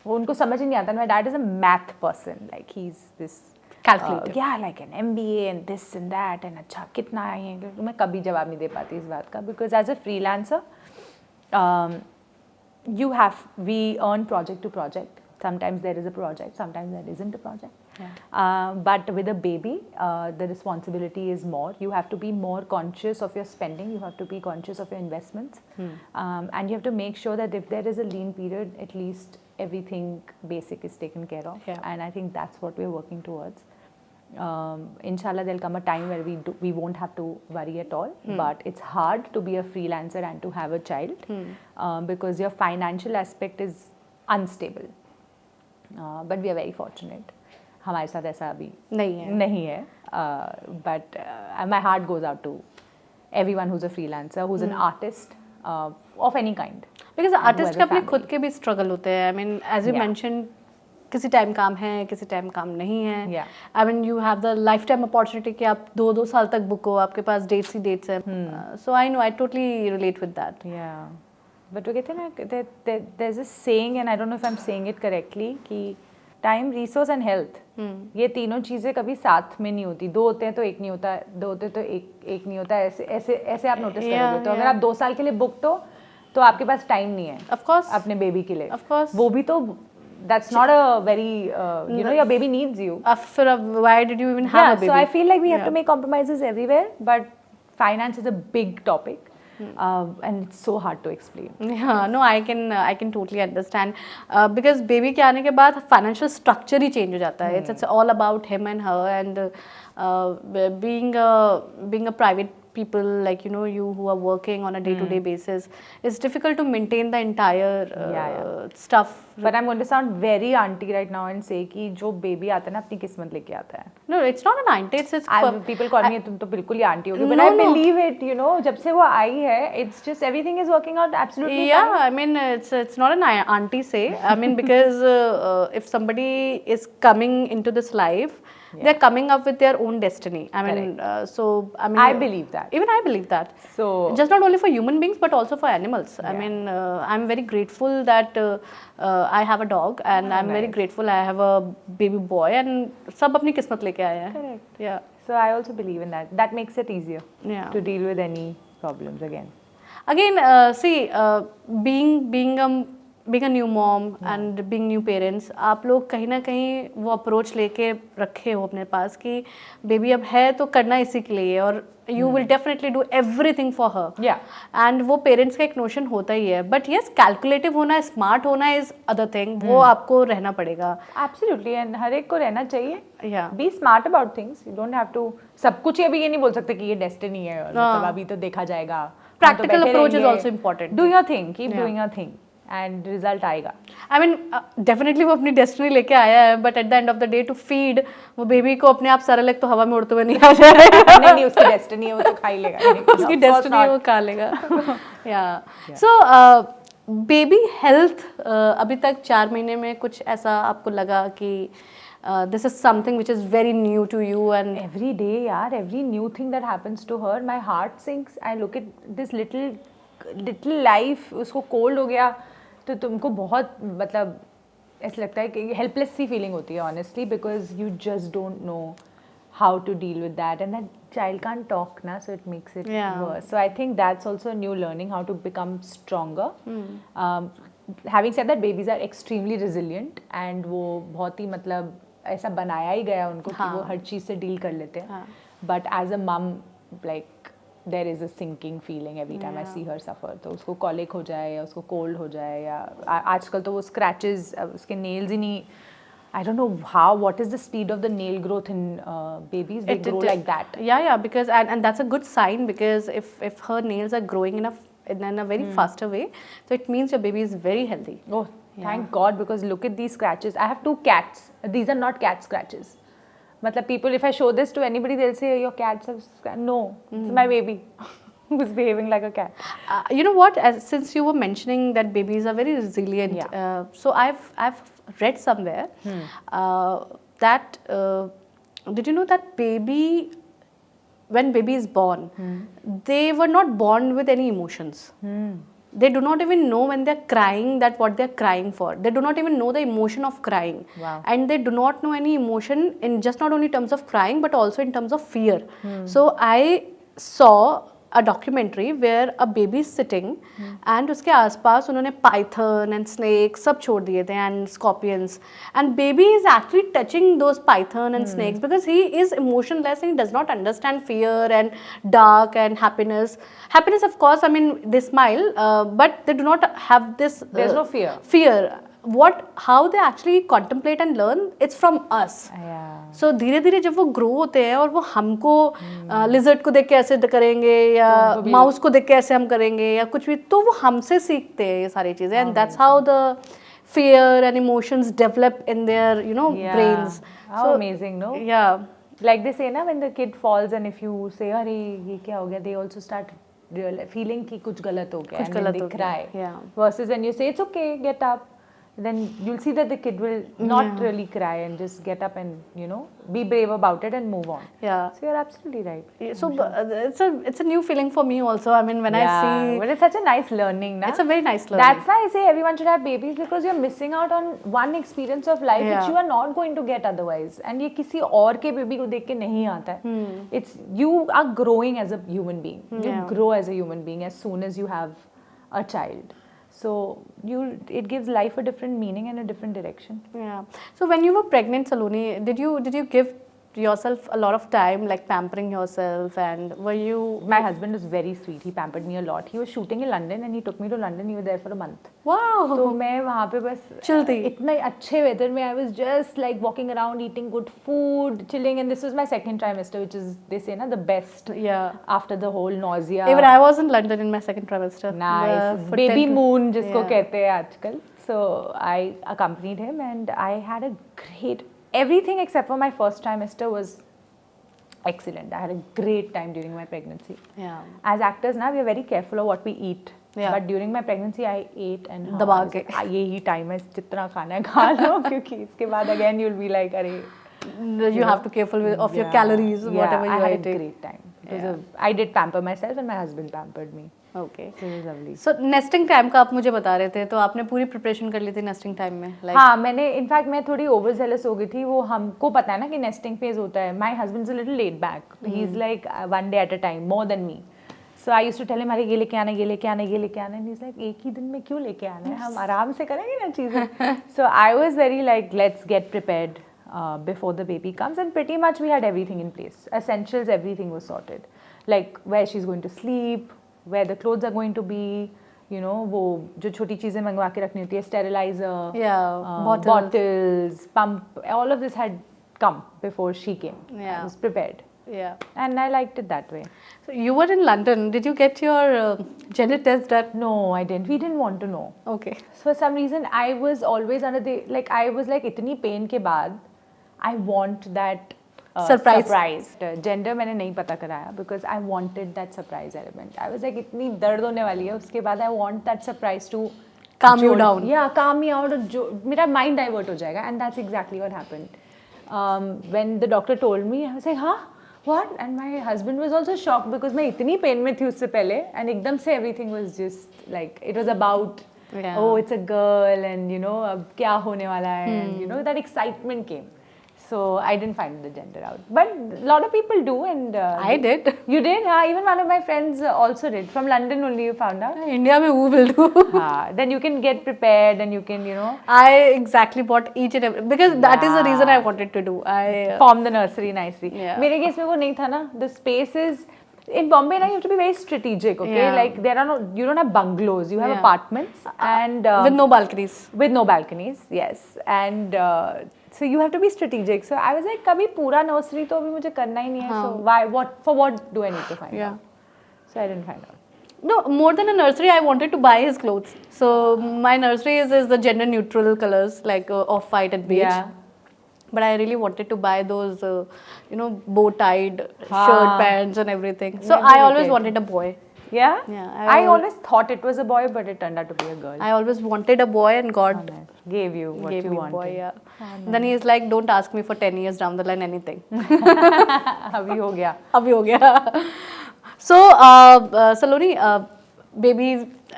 B: वो उनको समझ ही नहीं आता. My dad is a math person. Like he's this.
A: Calculative.
B: Yeah, like an MBA and this and that and अच्छा कितना है, मैं कभी जवाब नहीं दे पाती इस बात का because as a freelancer. We earn project to project. Sometimes there is a project, sometimes there isn't a project.
A: Yeah.
B: But with a baby, the responsibility is more. You have to be more conscious of your spending. You have to be conscious of your investments. And you have to make sure that if there is a lean period, at least everything basic is taken care of.
A: Yeah.
B: And I think that's what we're working towards. Inshallah there'll come a time where we won't have to worry at all, but it's hard to be a freelancer and to have a child because your financial aspect is unstable, but we are very fortunate. हमारे साथ ऐसा अभी नहीं है, but my heart goes out to everyone who's a freelancer, who's an artist of any kind.
A: Because artist के अपने खुद के भी struggle होते हैं. I mean, as you mentioned, किसी टाइम काम है, किसी टाइम काम नहीं है. I mean, you have the lifetime opportunity कि आप 2 साल तक बुक हो, आपके पास dates ही dates है. So I know, I totally relate with that.
B: Yeah, but वो कहते हैं ना, there's a saying and I don't know if I'm saying it correctly कि time, resource and health. ये तीनों चीज़ें कभी साथ में नहीं होती. 2 होते हैं तो एक नहीं होता, 2 होते हैं तो एक नहीं होता. ऐसे आप नोटिस करोगे. तो अगर आप 2 साल के लिए बुकड हो तो आपके पास टाइम नहीं है.
A: Of course.
B: अपने बेबी के लिए.
A: Of course.
B: वो भी तो that's not a very your baby needs you.
A: Why did you even have a baby?
B: So I feel like we have to make compromises everywhere, but finance is a big topic. And it's so hard to explain.
A: Yeah, no, I can totally understand because baby के आने के बाद financial structure ही change हो जाता है. It's all about him and her, and being a private people, like you know, you who are working on a day-to-day basis, it's difficult to maintain the entire stuff.
B: But I'm going to sound very auntie right now and say कि जो baby आता है ना अपनी किस्मत लेके आता है.
A: No, it's not an auntie. It's
B: People call me तुम तो बिल्कुल ही auntie होगी. But I believe it, you know, जब से वो आई है, it's just everything is working out absolutely
A: yeah,
B: fine.
A: I mean, it's not an auntie say. I mean, because if somebody is coming into this life, they're coming up with their own destiny. I mean, so I mean,
B: I believe that.
A: Even I believe that.
B: So
A: just not only for human beings but also for animals. I mean, I'm very grateful that I have a dog, and I'm very grateful I have a baby boy, and सब अपनी किस्मत लेके आए हैं.
B: Correct.
A: Yeah.
B: So I also believe in that. That makes it easier to deal with any problems again.
A: Again, see, being a new mom and being new parents, आप लोग कहीं ना कहीं वो अप्रोच लेके रखे हो अपने पास कि बेबी अब है तो करना इसी के लिए, और you will definitely do everything for her.
B: Yeah.
A: And वो पेरेंट्स का एक नोशन होता ही है, बट यस कैलकुलेटिव होना, स्मार्ट होना इज अदर थिंग, वो आपको रहना पड़ेगा.
B: Absolutely, and हर एक को रहना चाहिए.
A: Yeah.
B: Be smart about things. You don't have to सब कुछ अभी ये नहीं बोल सकते कि ये डेस्टिनी है और मतलब अभी तो देखा जाएगा.
A: Practical approach is also important.
B: Do your thing, keep doing your thing, and result आएगा.
A: I mean, definitely वो अपनी डेस्टिनी लेके आया है, but at the end of the day to feed वो बेबी को अपने आप सारा लेग तो हवा में उड़ते हुए नहीं आ जाएगा.
B: नहीं उसकी डेस्टिनी है, वो तो खा ही लेगा.
A: उसकी डेस्टिनी है, वो खा लेगा. या सो बेबी हेल्थ अभी तक 4 महीने में कुछ ऐसा आपको लगा कि this is something which is very new to you? And
B: every day yaar, every new thing that happens to her, my heart sinks. I look at this little life, उसको cold हो गया तो तुमको बहुत मतलब ऐसा लगता है कि helpless सी feeling होती है honestly, because you just don't know how to deal with that, and that child can't talk na, so it makes it worse. So I think that's also a new learning, how to become stronger. Having said that, babies are extremely resilient, and वो बहुत ही मतलब ऐसा बनाया ही गया उनको कि वो हर चीज़ से डील कर लेते हैं. But as a mum, like there is a sinking feeling every time I see her suffer. तो उसको colic हो जाए या उसको cold हो जाए या आजकल तो वो scratches, उसके nails ही नहीं. I don't know what is the speed of the nail growth in babies? They grow like that.
A: Yeah, because and that's a good sign, because if her nails are growing in a very faster way, so it means your baby is very healthy.
B: Oh, thank God, because look at these scratches. I have 2 cats. These are not cat scratches. Matlab people, if I show this to anybody, they'll say your cats have scratched. No, it's my baby who's behaving like a cat.
A: You know what? Since you were mentioning that babies are very resilient, so I've read somewhere that did you know that when baby is born, they were not born with any emotions. They do not even know when they're crying that what they're crying for. They do not even know the emotion of crying.
B: Wow.
A: And they do not know any emotion in just not only terms of crying but also in terms of fear. So I saw a documentary where a baby is sitting and उसके आसपास उन्होंने python and snakes सब छोड़ दिए थे and scorpions, and baby is actually touching those python and snakes because he is emotionless and he does not understand fear and dark and happiness. Happiness, of course, I mean they smile, but they do not have this.
B: There's no fear.
A: Fear. How they actually contemplate and learn, it's from us. So धीरे धीरे जब वो grow होते हैं और वो हमको lizard को देख के ऐसे करेंगे या माउस को देख के ऐसे हम करेंगे या कुछ भी, तो वो हमसे सीखते हैं ये सारी चीजें, and that's how the fear and emotions develop in their brains.
B: How amazing, no?
A: Yeah.
B: Like they say na, when the kid falls and if you say अरे ये क्या हो गया, they also start feeling कि कुछ गलत हो गया, and then they cry.
A: Yeah.
B: Versus when you say it's okay, get up, then you'll see that the kid will not really cry and just get up and be brave about it and move on.
A: Yeah.
B: So you're absolutely right.
A: So it's a new feeling for me also. I mean when I see.
B: But it's such a nice learning, na?
A: It's a very nice learning.
B: That's why I say everyone should have babies, because you're missing out on one experience of life which you are not going to get otherwise. And ये किसी और के baby को देख के नहीं आता है. It's you are growing as a human being. You grow as a human being as soon as you have a child. So it gives life a different meaning and a different direction.
A: Yeah. So when you were pregnant, Saloni, did you give yourself a lot of time, like pampering yourself, and were you?
B: My husband was very sweet. He pampered me a lot. He was shooting in London and he took me to London. We were there for a month.
A: Wow.
B: तो मैं वहाँ पे बस
A: Chill थी.
B: इतने अच्छे weather में I was just like walking around, eating good food, chilling. And this was my second trimester, which is, they say, na, the best
A: Yeah.
B: after the whole nausea.
A: Even I was in London in my second trimester.
B: Nice.
A: For
B: Baby
A: 10
B: moon जिसको
A: Yeah.
B: कहते हैं आजकल. So I accompanied him and I had a great, everything except for my first trimester was excellent. I had a great time during my pregnancy.
A: Yeah.
B: As actors now, we are very careful of what we eat.
A: Yeah.
B: But during my pregnancy, I ate and
A: दबा के.
B: यही time है जितना खाना है खा लो क्योंकि इसके बाद again you'll be like अरे
A: You have to careful of your calories, whatever you
B: I
A: are
B: had a
A: eating.
B: great time. I did pamper myself and my husband pampered me.
A: Okay.
B: So it was lovely.
A: So nesting time का आप मुझे बता रहे थे, तो आपने पूरी preparation कर ली थी nesting time में? Like,
B: हाँ मैंने इनफैक्ट मैं थोड़ी ओवर जेलस हो गई थी वो हमको पता है ना कि नेस्टिंग फेज होता है my husband is a little late back he is like one day at a time more than me so I used to tell him अरे ये लेके आना ये लेके आना ये लेके आना एंड ही इज लाइक एक ही दिन में क्यों लेके आना है हम आराम से करेंगे ना चीज़ें so I was very like let's get prepared before the baby comes and pretty much we had everything in place essentials everything was sorted like where she's going to sleep where the clothes are going to be you know वो जो छोटी चीज़ें मंगवा के रखनी होती है sterilizer bottles pump all of this had come before she came
A: Yeah.
B: I was prepared
A: yeah.
B: and I liked it that way
A: So you were in London. Did you get your gender test done?
B: no I didn't we didn't want to know
A: Okay.
B: so for some reason I was always under the like I was like इतनी pain के बाद I want that
A: Surprise.
B: Gender मैंने नहीं पता कराया because I wanted that surprise element. I was like इतनी दर्द होने वाली है उसके बाद I want that surprise to
A: Calm you down.
B: Yeah, calm me out और जो मेरा mind divert हो जाएगा and that's exactly what happened. When the doctor told me I was like हाँ what and my husband was also shocked because मैं इतनी pain में थी उससे पहले and एकदम से everything was just like it was about
A: Yeah.
B: oh it's a girl and you know अब क्या होने वाला है and you know that excitement came. So I didn't find the gender out, but a lot of people do, and
A: I did.
B: You did? Yeah, even one of my friends also did. From London only, you found out.
A: India में who will do?
B: Then you can get prepared, and you can, you know,
A: I exactly bought each and every because that is the reason I wanted to do. I
B: form the nursery nicely.
A: Yeah.
B: मेरे case में वो नहीं था ना. The space is in Bombay now you have to be very strategic. Okay,
A: Yeah.
B: like there are no, you don't have bungalows. You have
A: Yeah.
B: apartments and
A: with no balconies.
B: with no balconies. Yes, and. So you have to be strategic. So I was like, कभी पूरा nursery तो अभी मुझे करना ही नहीं है. So why? What do I need to find
A: Yeah.
B: out? So I didn't find out.
A: No, more than a nursery, I wanted to buy his clothes. So my nursery is the gender neutral colors like off white and beige.
B: Yeah.
A: But I really wanted to buy those, you know, bow tied shirt pants and everything. So
B: Maybe
A: I
B: we
A: always
B: did.
A: wanted a boy.
B: Yeah.
A: Yeah,
B: I always thought it was a boy, but it turned out to be a girl.
A: I always wanted a boy and God
B: Gave you what
A: gave
B: you
A: me a
B: wanted.
A: boy. Yeah. Then he is like, don't ask me for 10 years down the line anything.
B: अभी हो गया.
A: अभी हो गया. So Saloni, baby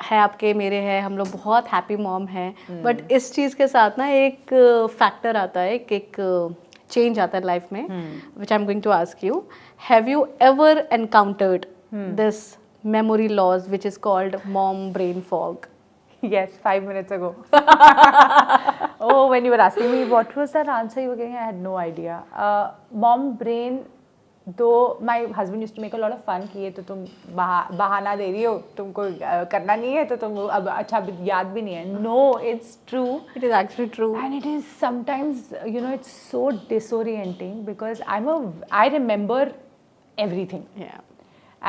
A: है आपके मेरे हैं हम लोग बहुत हैप्पी मॉम हैं बट इस चीज़ के साथ ना एक फैक्टर आता है एक चेंज आता है लाइफ में which I am going to ask you have you ever encountered this memory loss which is called mom brain fog?
B: Yes, 5 minutes ago. Oh, when you were asking me what was that answer you were giving, I had no idea. Mom brain, though my husband used to make a lot of fun कि ये तो तुम बहाना दे रही हो तुमको करना नहीं है तो तुम अब अच्छा याद भी नहीं है. No, it's true.
A: It is actually true.
B: And it is sometimes, you know, it's so disorienting because I remember everything.
A: Yeah.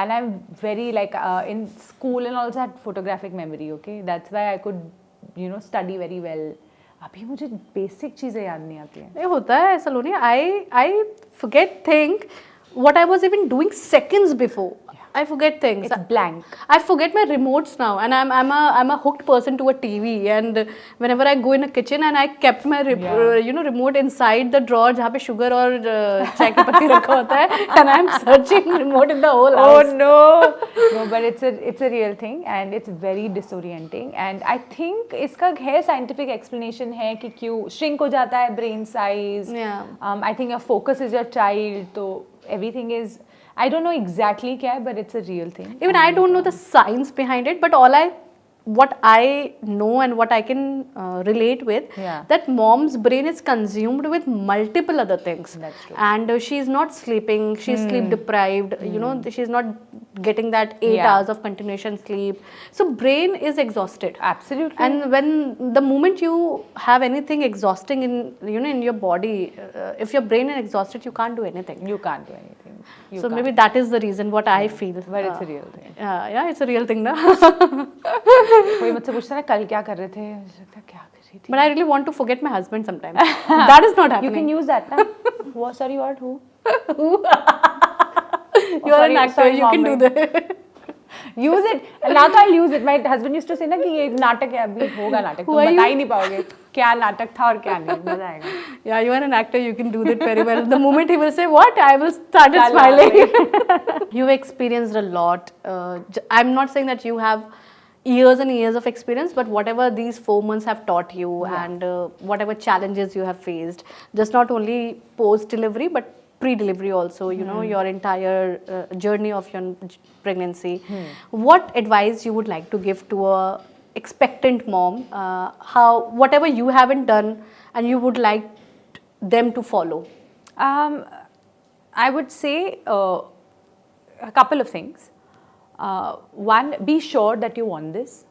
B: And I'm very like in school and also had photographic memory. Okay, that's why I could, you know, study very well. अभी मुझे basic चीज़ें याद नहीं आती हैं.
A: नहीं होता है सलोनी. I forget thing what I was even doing seconds before. I forget things.
B: It's blank.
A: I forget my remotes now, and I'm a hooked person to a TV. And whenever I go in a kitchen, and I kept my remote inside the drawer जहाँ पे sugar और चाय की पत्ती रखा होता है, and I'm searching remote in the whole house.
B: Oh no, but it's a real thing, and it's very disorienting. And I think इसका है scientific explanation है कि क्यों shrink हो जाता है brain size.
A: Yeah.
B: I think your focus is your child, तो everything is. I don't know exactly क्या है, but it's a real thing.
A: Even I don't know the science behind it, but all I what I know and what I can relate with,
B: Yeah.
A: that mom's brain is consumed with multiple other things.
B: That's true.
A: And she's not sleeping, she's sleep deprived, you know, she's not getting that 8
B: Yeah.
A: hours of continuation sleep. So brain is exhausted.
B: Absolutely.
A: And when the moment you have anything exhausting in, you know, in your body, if your brain is exhausted, you can't do anything.
B: You can't do anything. You
A: So
B: can't.
A: maybe that is the reason what I feel.
B: But it's a real thing.
A: Yeah, it's a real thing, na.
B: कोई मुझसे पूछता है कल क्या कर रहे थे, मुझे लगता है क्या कर रही थी.
A: But I really want to forget my husband sometimes. That is not
B: You
A: happening.
B: can use that, na? What? Sorry, what? Who?
A: You are an actor. You can do that.
B: Use it. Now तो I'll use it. My husband used to say ना कि ये नाटक है, अभी होगा नाटक. तुम
A: are
B: बता
A: you?
B: ही नहीं पाओगे क्या नाटक था और क्या नहीं. मजा आएगा.
A: Yeah, you are an actor. You can do that very well. The moment he will say what, I will start
B: Chal
A: smiling. You've experienced a lot. I'm not saying that you have years and years of experience, but whatever these 4 months have taught you, and whatever challenges you have faced, just not only post delivery but pre-delivery also, you know, your entire journey of your pregnancy. What advice you would like to give to a expectant mom, how whatever you haven't done and you would like them to follow?
B: I would say a couple of things. One, be sure that you want this.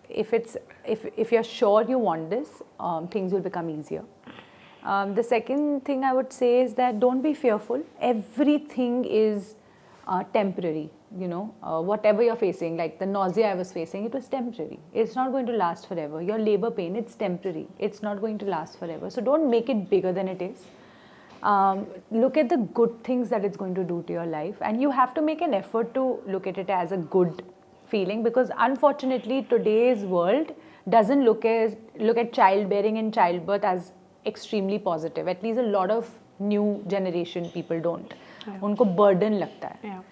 B: If you're sure you want this, things will become easier. The second thing I would say is that don't be fearful. Everything is temporary. You know, whatever you're facing, like the nausea I was facing, it was temporary. It's not going to last forever. Your labor pain, it's temporary. It's not going to last forever. So don't make it bigger than it is. Look at the good things that it's going to do to your life, and you have to make an effort to look at it as a good feeling, because unfortunately today's world doesn't look at childbearing and childbirth as extremely positive. At least a lot of new generation people don't. उनको burden लगता है.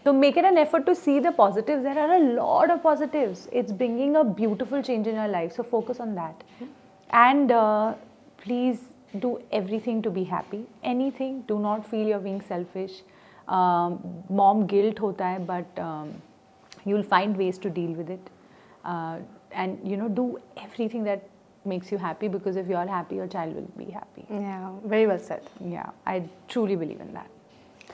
B: So make it an effort to see the positives. There are a lot of positives. It's bringing a beautiful change in your life. So focus on that. And please do everything to be happy. Anything. Do not feel you're being selfish. Mom guilt hota hai, but you'll find ways to deal with it. And you know, do everything that makes you happy, because if you're happy, your child will be happy.
A: Yeah, very well said.
B: Yeah, I truly believe in that.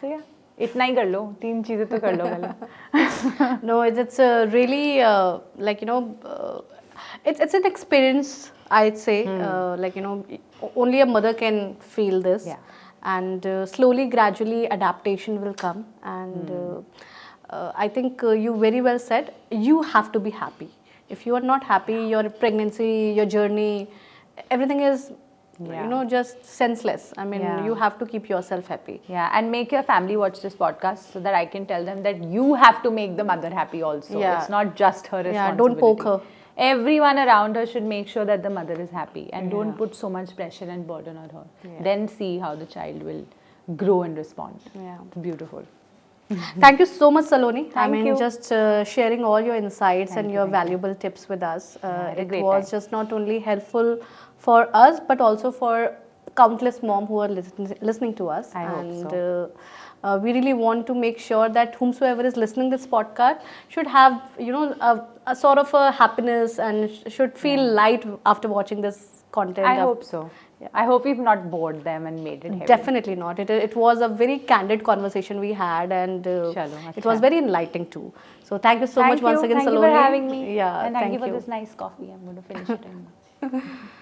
B: So yeah, इतना ही कर लो, 3 चीजें तो कर लो पहले.
A: No, it's a really like, you know, it's an experience, I'd say. Like, you know, only a mother can feel this.
B: Yeah.
A: And slowly, gradually, adaptation will come. And I think you very well said, you have to be happy. If you are not happy, your pregnancy, your journey, everything is, you know, just senseless. I mean,
B: Yeah.
A: you have to keep yourself happy.
B: Yeah, and make your family watch this podcast so that I can tell them that you have to make the mother happy also.
A: Yeah.
B: It's not just her
A: Yeah,
B: responsibility.
A: don't poke her.
B: Everyone around her should make sure that the mother is happy, and don't put so much pressure and burden on her.
A: Yeah.
B: Then see how the child will grow and respond.
A: Yeah.
B: It's beautiful.
A: Thank you so much, Saloni. I
B: Thank
A: mean,
B: you.
A: just sharing all your insights and your
B: thank you.
A: valuable tips with us.
B: had a
A: It
B: great
A: was
B: time.
A: just not only helpful for us, but also for countless moms who are listening to us.
B: I hope
A: and
B: so.
A: We really want to make sure that whomsoever is listening this podcast should have, you know, a sort of a happiness and should feel light after watching this content.
B: I hope so. I hope we've not bored them and made it heavy.
A: Definitely not. It was a very candid conversation we had, and
B: Chalo,
A: it was very enlightening too. So thank you so much
B: Thank
A: once
B: you.
A: again,
B: Thank
A: Saloni.
B: you for having me.
A: Yeah,
B: and thank you for
A: you.
B: this nice coffee. I'm going to finish it.